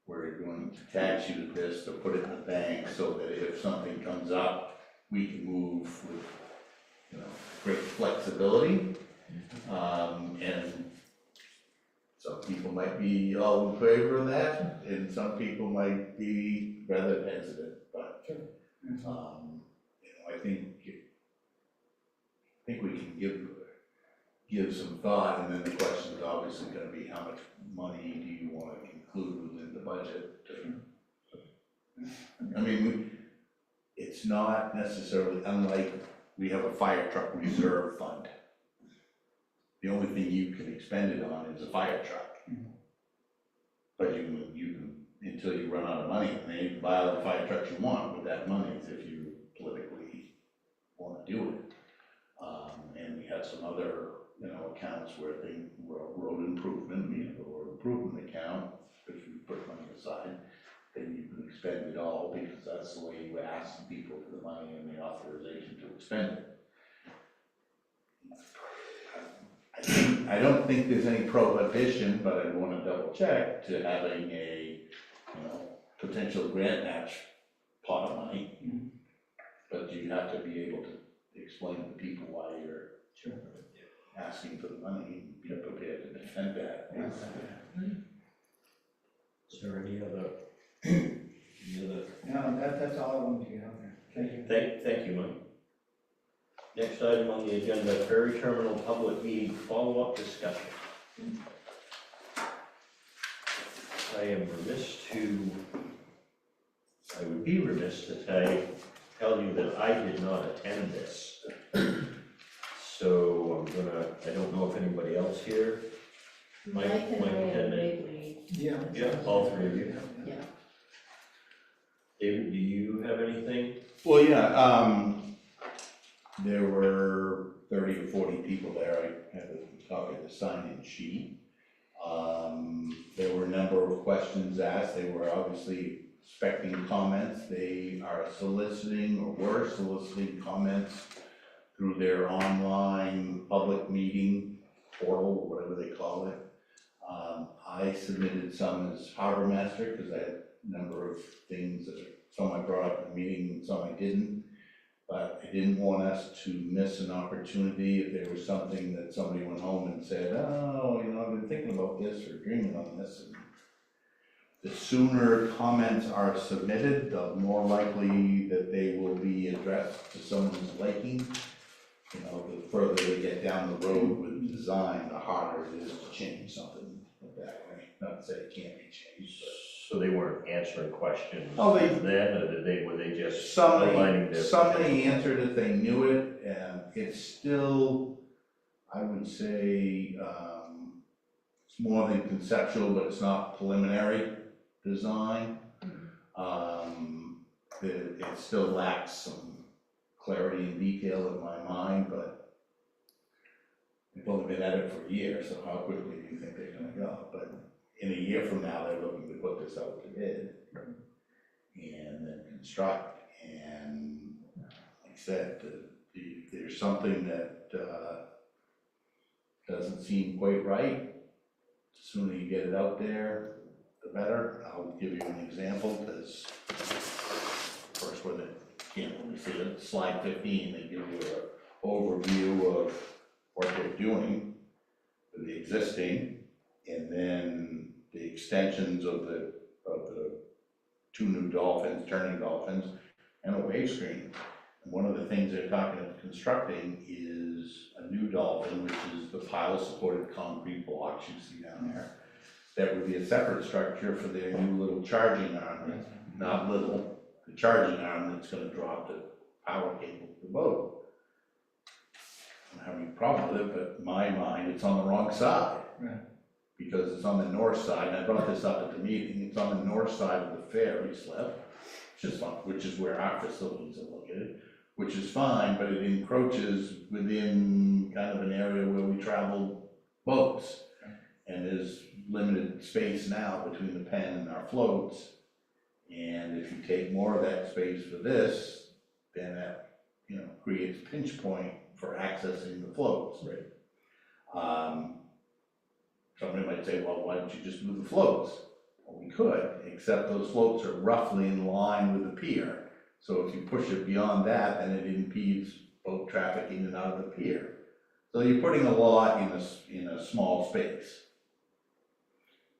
we're going to tax you to this, to put it in the bank, so that if something comes up, we can move with, you know, great flexibility. And some people might be all in favor of that, and some people might be rather hesitant, but, you know, I think we can give some thought, and then the question is obviously gonna be how much money do you wanna include within the budget? I mean, it's not necessarily unlike, we have a fire truck reserve fund. The only thing you can expend it on is a fire truck. But you can, until you run out of money, and then you can buy all the fire trucks you want with that money if you politically wanna do it. And we have some other, you know, accounts where road improvement, we have a road improvement account, which we put money aside, then you can expend it all, because that's the way you ask people for the money and the authorization to expend it. I don't think there's any prohibition, but I wanna double check to having a, you know, potential grant match pot of money. But you have to be able to explain to people why you're asking for the money, and be prepared to defend that. Is there any other? No, that's all I wanted to get out there. Thank you. Thank you, Mike. Next item on the agenda, Ferry Terminal Public Meeting Follow-Up Discussion. I would be remiss to tell you that I did not attend this. So I don't know if anybody else here. Mike and I attended. vaguely, Yeah. Yeah, all three of you. yeah. David, do you have anything? Well, yeah, there were 30 to 40 people there. I have a copy of the sign-in sheet. There were a number of questions asked. They were obviously expecting comments. They are soliciting, or were soliciting, comments through their online public meeting portal, whatever they call it. I submitted some as harbor master, because I had a number of things that some I brought up in the meeting and some I didn't. But I didn't want us to miss an opportunity if there was something that somebody went home and said, oh, you know, I've been thinking about this or dreaming on this. And the sooner comments are submitted, the more likely that they will be addressed to someone's liking. You know, the further they get down the road with design, the harder it is to change something like that way. Not to say it can't be changed, but. So they weren't answering questions Oh, they- then, or were they just outlining their? Somebody answered if they knew it, and it's still, I would say, it's more than conceptual, but it's not preliminary design. It still lacks some clarity and detail in my mind, but they've only been at it for a year, so how quickly do you think they're gonna go? But in a year from now, they're looking to put this out to bid and then construct. And like I said, there's something that doesn't seem quite right. The sooner you get it out there, the better. I'll give you an example, because first when it can't really see it, slide 15, they give you an overview of what they're doing with the existing, and then the extensions of the two new dolphins, turning dolphins, and a wave screen. And one of the things they're talking about constructing is a new dolphin, which is the pile-supported concrete blocks you see down there. That would be a separate structure for their new little charging arm, not little, the charging arm that's gonna drop the power cable to the boat. I don't have any problem with it, but in my mind, it's on the wrong side. Right. Because it's on the north side, and I brought this up at the meeting, it's on the north side of the ferry slip, which is where our facilities are located. which is fine, but it encroaches within kind of an area where we travel boats. And there's limited space now between the pen and our floats. And if you take more of that space for this, then that, you know, creates a pinch point for accessing the floats. Right. Somebody might say, well, why don't you just move the floats? Well, we could, except those floats are roughly in line with the pier. So if you push it beyond that, then it impedes boat traffic in and out of the pier. So you're putting a lot in a small space.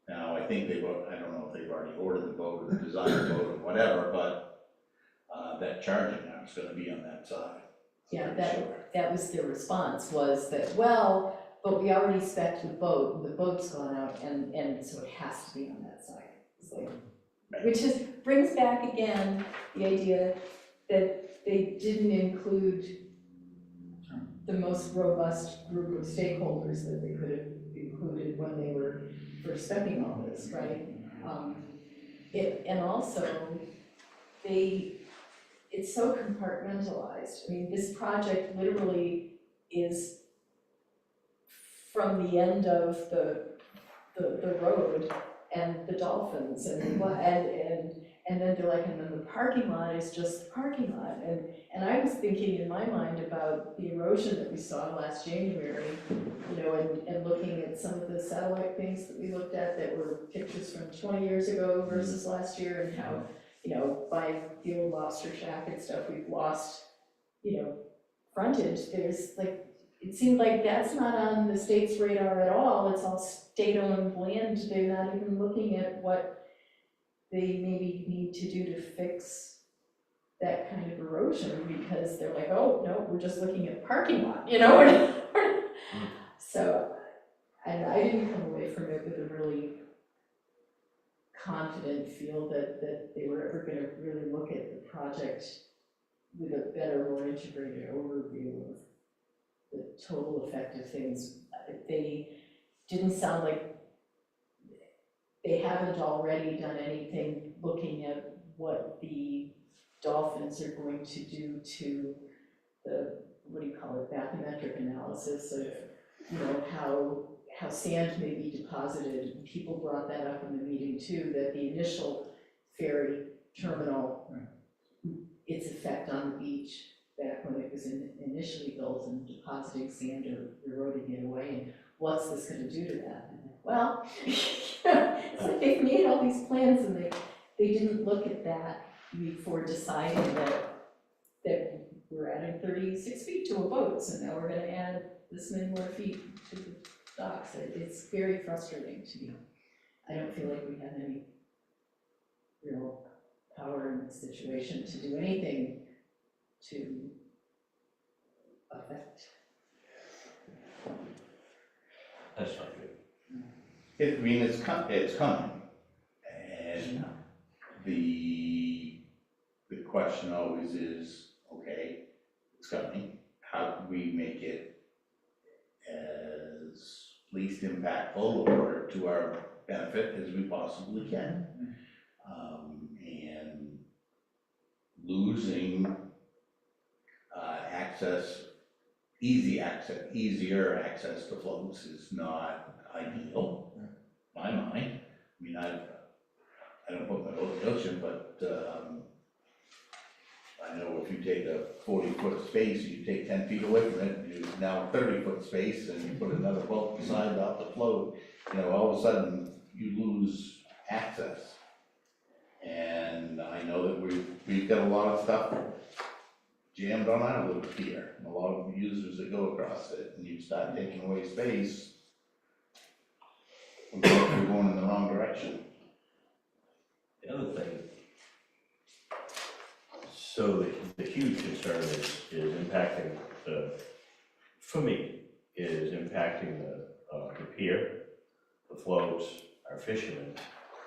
Now, I think I don't know if they've already ordered the boat or designed the boat or whatever, but that charging arm's gonna be on that side. Yeah, I'm pretty sure. that was their response, was that, well, but we already spec'd the boat, and the boat's gone out, and so it has to be on that side. It's like, which brings back again the idea that they didn't include the most robust group of stakeholders that they could have included when they were first spec'ing all this, right? And also, it's so compartmentalized. I mean, this project literally is from the end of the road and the dolphins and then they're like, and then the parking lot is just the parking lot. And I was thinking in my mind about the erosion that we saw last January, you know, and looking at some of the satellite things that we looked at that were pictures from 20 years ago versus last year, and how, you know, by the old lobster shack and stuff, we've lost, you know, frontage. There's like, it seemed like that's not on the state's radar at all. It's all state-owned land. They're not even looking at what they maybe need to do to fix that kind of erosion, because they're like, oh, no, we're just looking at parking lot, you know? So I didn't come away from it with a really confident feel that they were ever gonna really look at the project with a better, more integrated overview of the total effect of things. They didn't sound like they haven't already done anything looking at what the dolphins are going to do to the, what do you call it, bathymetric analysis of, you know, how sand may be deposited. People brought that up in the meeting too, that the initial ferry terminal, its effect on the beach back when it was initially built and depositing sand or eroding it away, and what's this gonna do to that? And well, it's like they've made all these plans and they didn't look at that before deciding that we're adding 36 feet to a boat, so now we're gonna add this many more feet to the docks. It's very frustrating to me. I don't feel like we have any real power in this situation to do anything to affect. That's not good. I mean, it's coming, and the question always is, okay, it's coming, how can we make it as least impactful or to our benefit as we possibly can? And losing easier access to floats is not ideal, in my mind. I mean, I don't put my boat in the ocean, but I know if you take a 40-foot space, you take 10 feet away from it, you now 30-foot space, and you put another boat beside off the float, you know, all of a sudden you lose access. And I know that we've got a lot of stuff jammed on our little pier, and a lot of users that go across it, and you start taking away space, we're going in the wrong direction. The other thing, so the huge concern is impacting for me, is impacting the pier, the floats, our fishermen.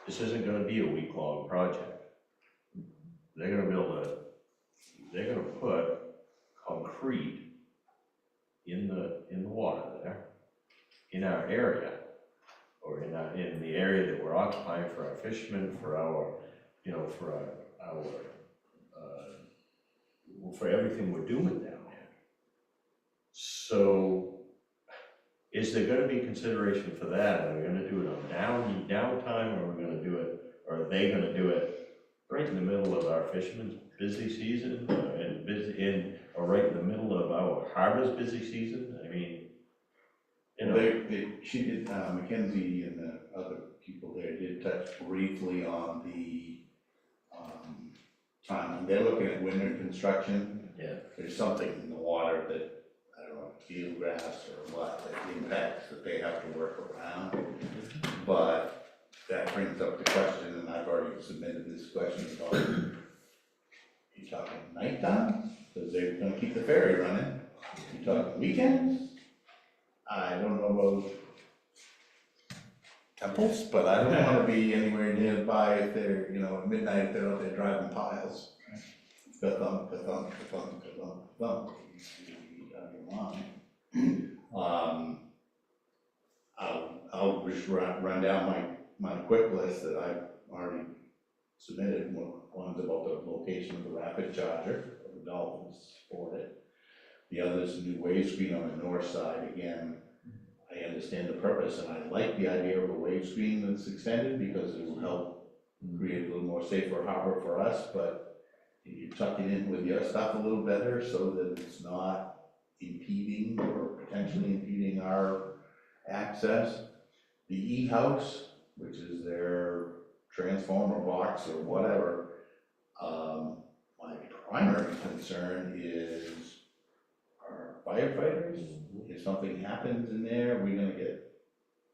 This isn't gonna be a week-long project. They're gonna put concrete in the water there, in our area, or in the area that we're occupying for our fishermen, for our, you know, for our for everything we're doing down there. So, is there gonna be consideration for that? Are we gonna do it on downtime, or are we gonna do it, or are they gonna do it right in the middle of our fishermen's busy season, or right in the middle of our harbor's busy season? I mean, you know. She did, Mackenzie and the other people there did touch briefly on the, time, they're looking at winter construction. Yeah. There's something in the water that, I don't know, field grass or what, that impacts that they have to work around. But that brings up the question, and I've already submitted this question about, you talking nighttime? Because they're gonna keep the ferry running. You talking weekends? I don't know about temples, but I don't wanna be anywhere nearby if they're, you know, at midnight, if they're out there driving piles. Ka-thump, ka-thump, ka-thump, ka-thump, ka-thump. I'll just run down my quick list that I've already submitted. One's about the location of the rapid charger, of the Dolphins for it. The other's new wave screen on the north side. Again, I understand the purpose, and I like the idea of a wave screen that's extended because it will help create a little more safer harbor for us, but you tuck it in with your stuff a little better so that it's not impeding or potentially impeding our access. The E-house, which is their transformer box or whatever, my primary concern is our firefighters. If something happens in there, we're gonna get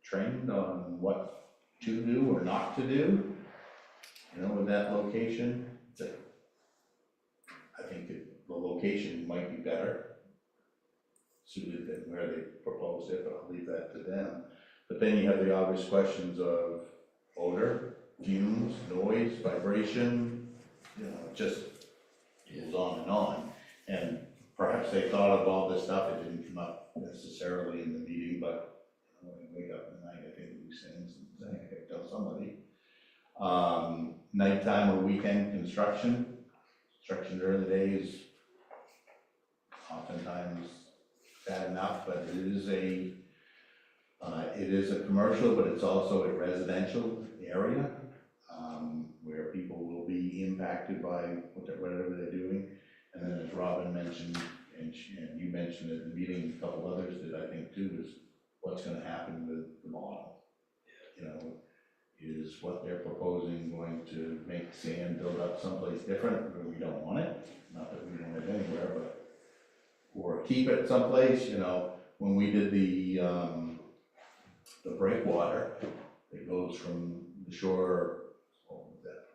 trained on what to do or not to do, you know, with that location. I think that the location might be better suited than where they proposed it, but I'll leave that to them. But then you have the obvious questions of odor, fumes, noise, vibration, you know, it just goes on and on. And perhaps they thought of all this stuff, it didn't come up necessarily in the meeting, but you know, when you wake up in the night, I think these things, and I could tell somebody. Nighttime or weekend construction during the day is oftentimes bad enough, but it is a commercial, but it's also a residential area, where people will be impacted by whatever they're doing. And then as Robin mentioned, and you mentioned at the meeting, a couple others did, I think too, is what's gonna happen with the model. You know, is what they're proposing going to make sand build up someplace different where we don't want it? Not that we don't want it anywhere, but, or keep it someplace, you know, when we did the breakwater that goes from the shore, what was that,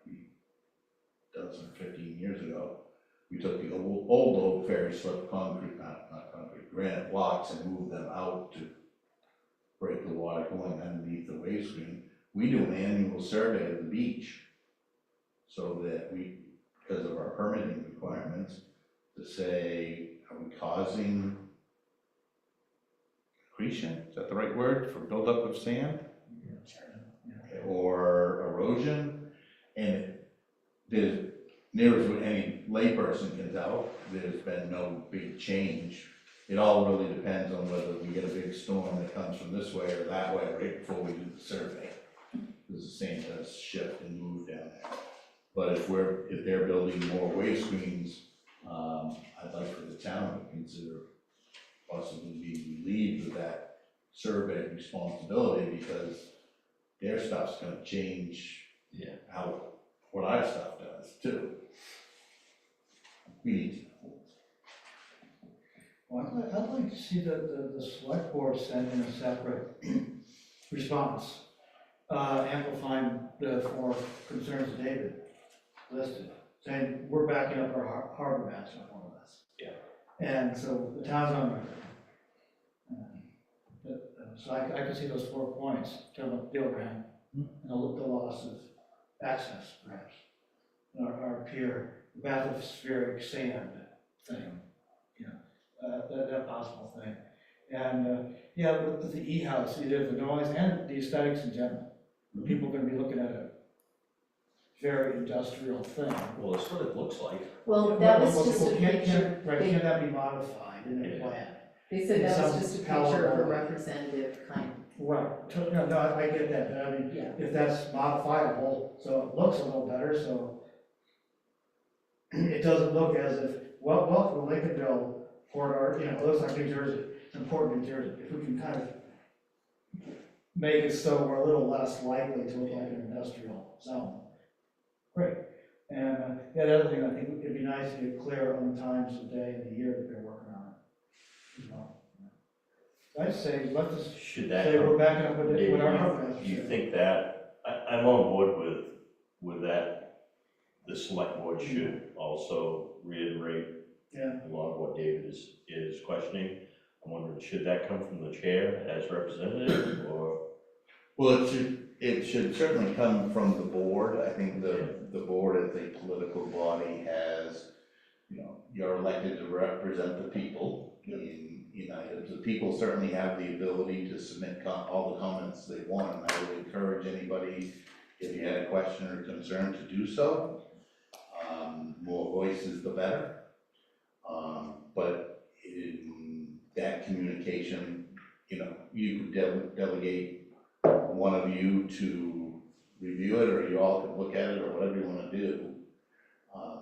15 years ago, we took the old ferry slip concrete, not concrete, granite blocks and moved them out to break the water going underneath the wave screen. We do an annual survey of the beach so that we, because of our permitting requirements, to say, are we causing accretion? Is that the right word for buildup of sand? Or erosion? And there's, near as any layperson can tell, there's been no big change. It all really depends on whether we get a big storm that comes from this way or that way right before we do the survey. Because the sand does shift and move down there. But if they're building more wave screens, I'd like for the town to consider possibly being relieved of that survey responsibility, because their stuff's gonna change how, what our stuff does too. We need to know. Well, I'd like to see the select board send in a separate response, amplifying the four concerns David listed, saying we're backing up our harbor master on this. Yeah. And so the town's on record. So I can see those 4 points, the overhang, and the loss of access, perhaps. Our pier, the bathyspheric sand thing, that possible thing. And, with the E-house, either the noise and the aesthetics in general. People are gonna be looking at it very industrial thing. Well, that's what it looks like. Well, that was Well, just a well, can- picture, Right, they, can that be modified in the Yeah. plan? they said that was Some just a power picture of a line. representative kind. Right, no, I get that, but I mean, Yeah. if that's modifiable, so it looks a little better, so it doesn't look as if, well, the Lincolnville corridor, it looks like New Jersey, it's important New Jersey, if we can kind of make it so we're a little less likely to look like an industrial zone. Great, and, the other thing, I think it'd be nice to get clear on the times of day and the year that they're working on it. as well. I'd say, let's just Should that say come? we're backing up with Dave, what our guys do you said. think that, I'm on board with that, the select board should also reiterate Yeah. a lot of what David is questioning. I'm wondering, should that come from the chair as representative, or? Well, it should certainly come from the board. I think the board as a political body has, you're elected to represent the people in items. The people certainly have the ability to submit all the comments they want, and I would encourage anybody, if you had a question or concern, to do so. More voices, the better. But in that communication, you could delegate one of you to review it, or you all could look at it, or whatever you want to do.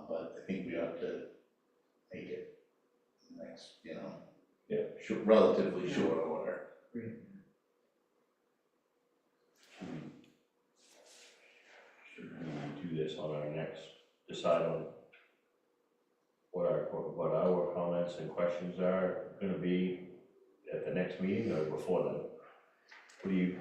But I think we ought to make it next, relatively short order. Should we do this on our next, decide on what our comments and questions are gonna be at the next meeting or before then? What do you?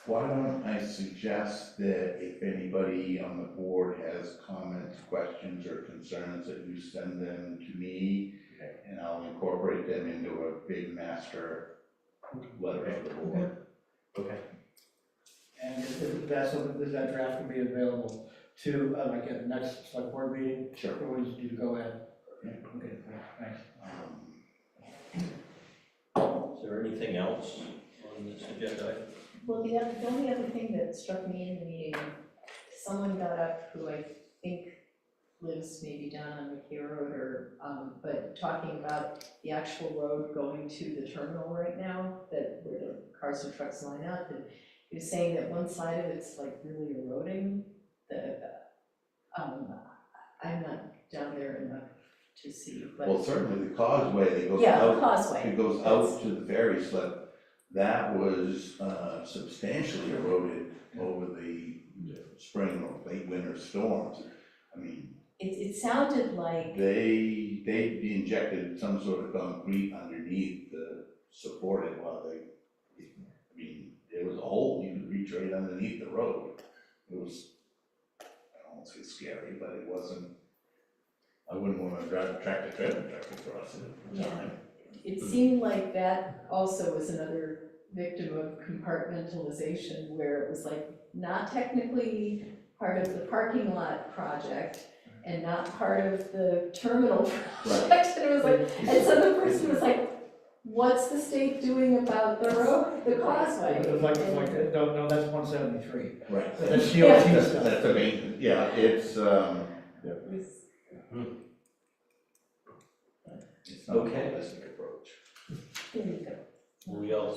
Why don't I suggest that if anybody on the board has comments, questions, or concerns, that you send them to me, and I'll incorporate them into a big master letter of the board. Okay. And if that's something, is that draft can be available to, like at the next select board meeting? Sure. Or would you go ahead? Okay, great, thanks. Is there anything else on this agenda item? Well, the only other thing that struck me in the meeting, someone got up who I think lives maybe down on McKay Road or, but talking about the actual road going to the terminal right now, that where the cars and trucks line up, and he was saying that one side of it's like really eroding, I'm not down there enough to see, but. Well, certainly the causeway that goes Yeah, the out, causeway. it goes out to the ferry slip, that was substantially eroded over the spring or late winter storms. I mean, It sounded like, they injected some sort of concrete underneath to support it while there was a hole, you could reach right underneath the road. It was, I don't want to say scary, but it wasn't, I wouldn't want to drive a tractor trailer truck across it at the time. it seemed like that also was another victim of compartmentalization, where it was like not technically part of the parking lot project and not part of the terminal project, and it was like, and so the person was like, what's the state doing about the road, the causeway? It was like, no, that's 173. Right. That's DOT That's stuff. the main, yeah, it's, It was- it's not a Okay. holistic approach. There you go. We all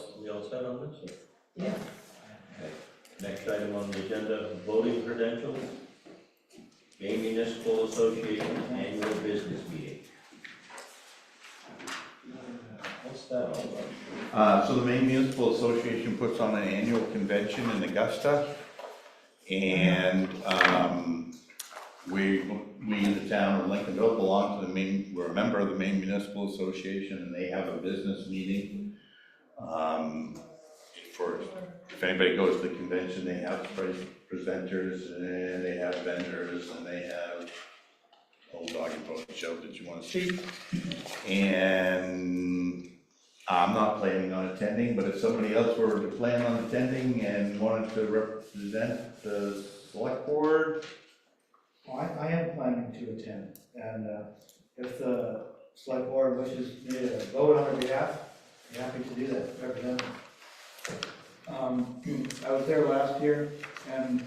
set on this? Yeah. Okay. Next item on the agenda, voting credentials. Maine Municipal Association Annual Business Meeting. What's that all about? So the Maine Municipal Association puts on an annual convention in Augusta. And, we in the town of Lincolnville belong to the Maine, we're a member of the Maine Municipal Association, and they have a business meeting. If anybody goes to the convention, they have presenters, and they have vendors, and they have old dog and pony show that you want to see. And I'm not planning on attending, but if somebody else were to plan on attending and wanted to represent the select board, Well, I am planning to attend, and if the select board wishes me to vote on their behalf, I'm happy to do that, represent them. I was there last year, and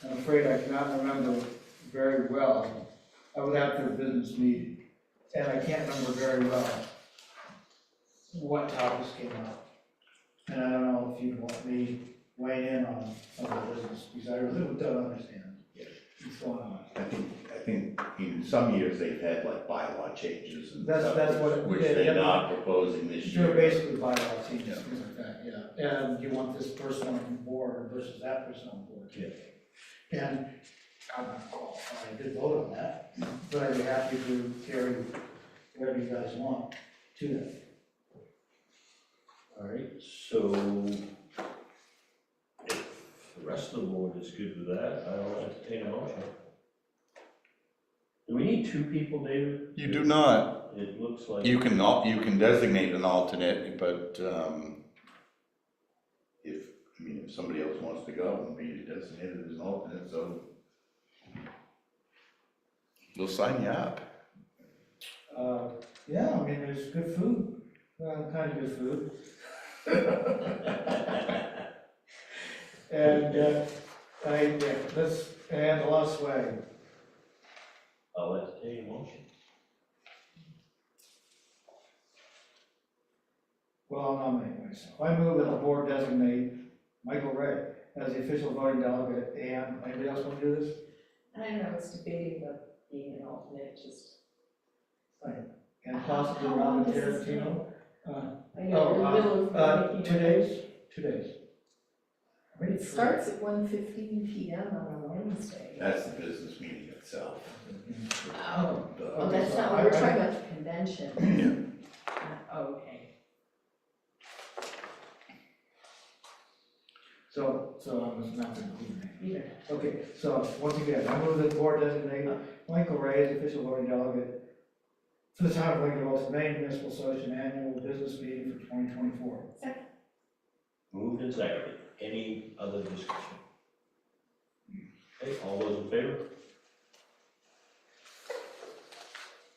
I'm afraid I cannot remember very well. I was at their business meeting, and I can't remember very well what topics came up. And I don't know if you'd want me weigh in on some of the business, because I really don't understand what's going on. I think in some years they've had like bylaw changes and That's stuff, what it- which yeah, they're yeah. not proposing this Sure, year. basically bylaw changes, things like that, yeah. And you want this person on board versus that person on board. Yeah. And I'm not qualified to vote on that, but I'd be happy to carry whatever you guys want to that. All right, so if the rest of the board is good with that, I'll entertain a motion. Do we need two people, David? You do not. It looks like. You can designate an alternate, but, if somebody else wants to go and be designated as an alternate, so we'll sign you up. Yeah, I mean, there's good food, kind of good food. And, and a lot of swag. I'll entertain a motion. Well, I'll nominate myself. I move that the board designate Michael Ray as the official voting delegate, and anybody else want to do this? I don't know, I was debating about being an alternate, just. And possibly How long Robin does this Tarantino? I know, in the middle of making. 2 days, 2 days. It starts at 1:15 PM on a Wednesday. That's the business meeting itself. Oh, that's not, we're talking about the convention. Oh, okay. So I must not include me. Either. Okay, so once again, I move that the board designate Michael Ray as official voting delegate for the town of Lincoln, Maine Municipal Association Annual Business Meeting for 2024. Moved and seconded. Any other discussion? Okay, all those in favor?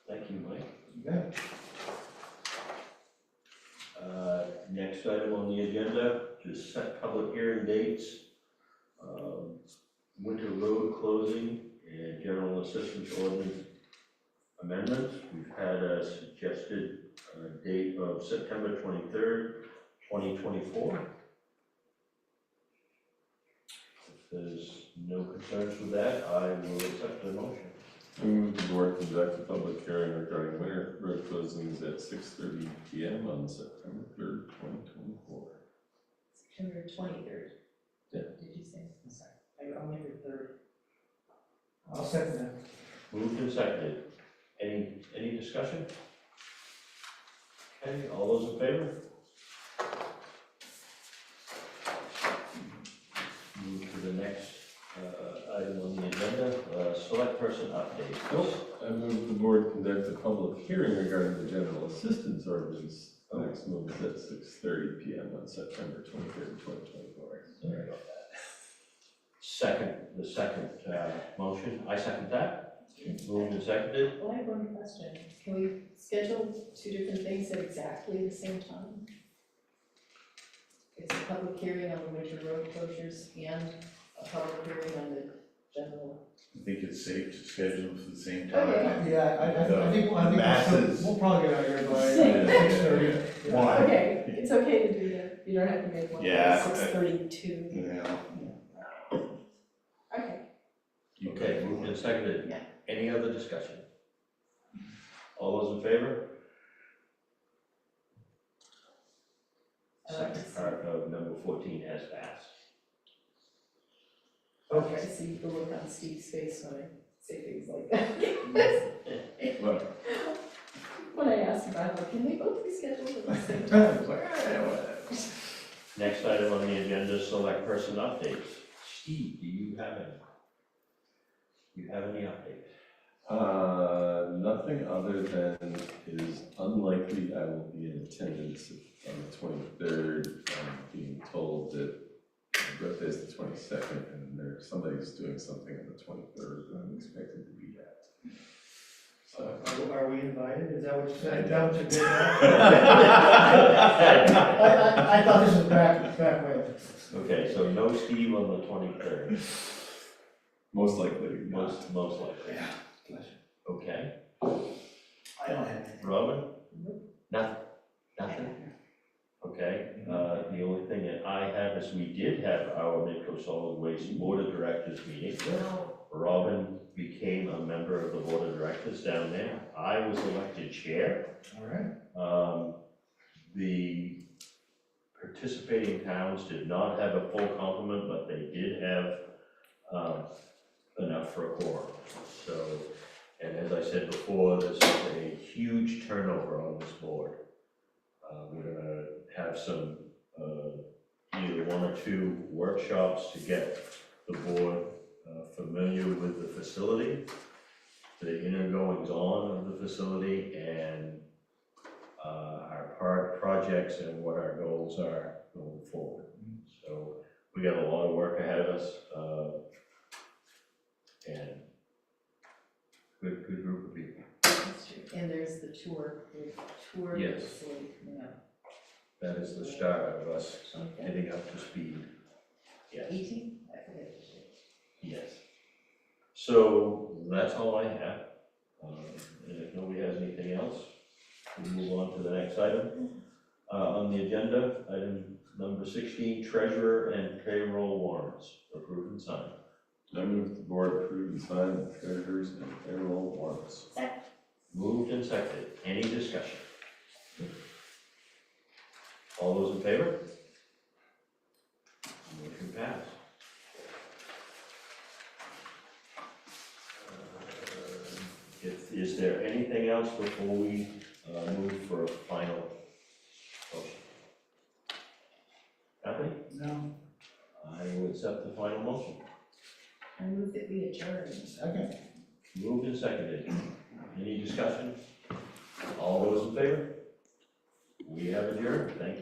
Thank you, Mike. Yeah. Next item on the agenda, just set public hearing dates. Winter road closing and general assistance ordinance amendments. We've had a suggested date of September 23rd, 2024. If there's no concerns with that, I will accept the motion. I move the board conduct a public hearing regarding winter road closings at 6:30 PM on September 3rd, 2024. September 23rd. Yeah. Did you say? I'm sorry, I only heard 3rd. I'll second that. Moved and seconded. Any discussion? Okay, all those in favor? Move to the next item on the agenda, select person update. Nope, I move the board conduct a public hearing regarding the general assistance ordinance. The next move is at 6:30 PM on September 23rd, 2024. Sorry about that. The second motion, I second that. Moved and seconded. Well, I have one question. Can we schedule two different things at exactly the same time? It's a public hearing on the winter road closures and a public hearing on the general. I think it's safe to schedule them for the same time. Okay. Yeah, I think Masses. we'll probably get out here by Yeah. 6:30. Why? Okay, it's okay to do that. You don't have to make one Yeah. 6:32. Yeah. Okay. Okay, moved and seconded. Yeah. Any other discussion? All those in favor? Second part of number 14 has passed. Okay, I see the look on Steve's face when I say things like that. What? When I ask about, like, can they both be scheduled at the same time? Next item on the agenda, select person updates. Steve, do you have any updates? Nothing other than it is unlikely I will be in attendance on the 23rd. I'm being told that my birthday is the 22nd and somebody's doing something on the 23rd that I'm expected to be at. So. Are we invited? Is that what you said? Is that what you did? I thought this was back way. Okay, so no Steve on the 23rd, Most likely not. most likely. Yeah. Okay, I don't have anything. Robin? Nothing? Nothing? Okay, the only thing that I have is we did have our Midco Solid Waste Board of Directors meeting. Robin became a member of the Board of Directors down there. I was elected chair. All right. The participating towns did not have a full complement, but they did have enough for a quorum. So, and as I said before, this is a huge turnover on this board. We're gonna have some, either one or two workshops to get the board familiar with the facility, the inner goings on of the facility, and our projects and what our goals are going forward. So we got a lot of work ahead of us, and good group of people. That's true. And there's the tour Yes. facility coming up. That is the start of us Okay. getting up to speed. Yes. 18? I forget. Yes. So that's all I have. And if nobody has anything else, we'll move on to the next item. On the agenda, item number 16, treasurer and payroll warrants, approved and signed. I move the board approve and sign the treasurer's and payroll warrants. Moved and seconded. Any discussion? All those in favor? Motion passed. Is there anything else before we move for a final motion? Nothing? No. I will accept the final motion. I move that we adjourn. Okay. Moved and seconded. Any discussion? All those in favor? We have adjourned. Thank you.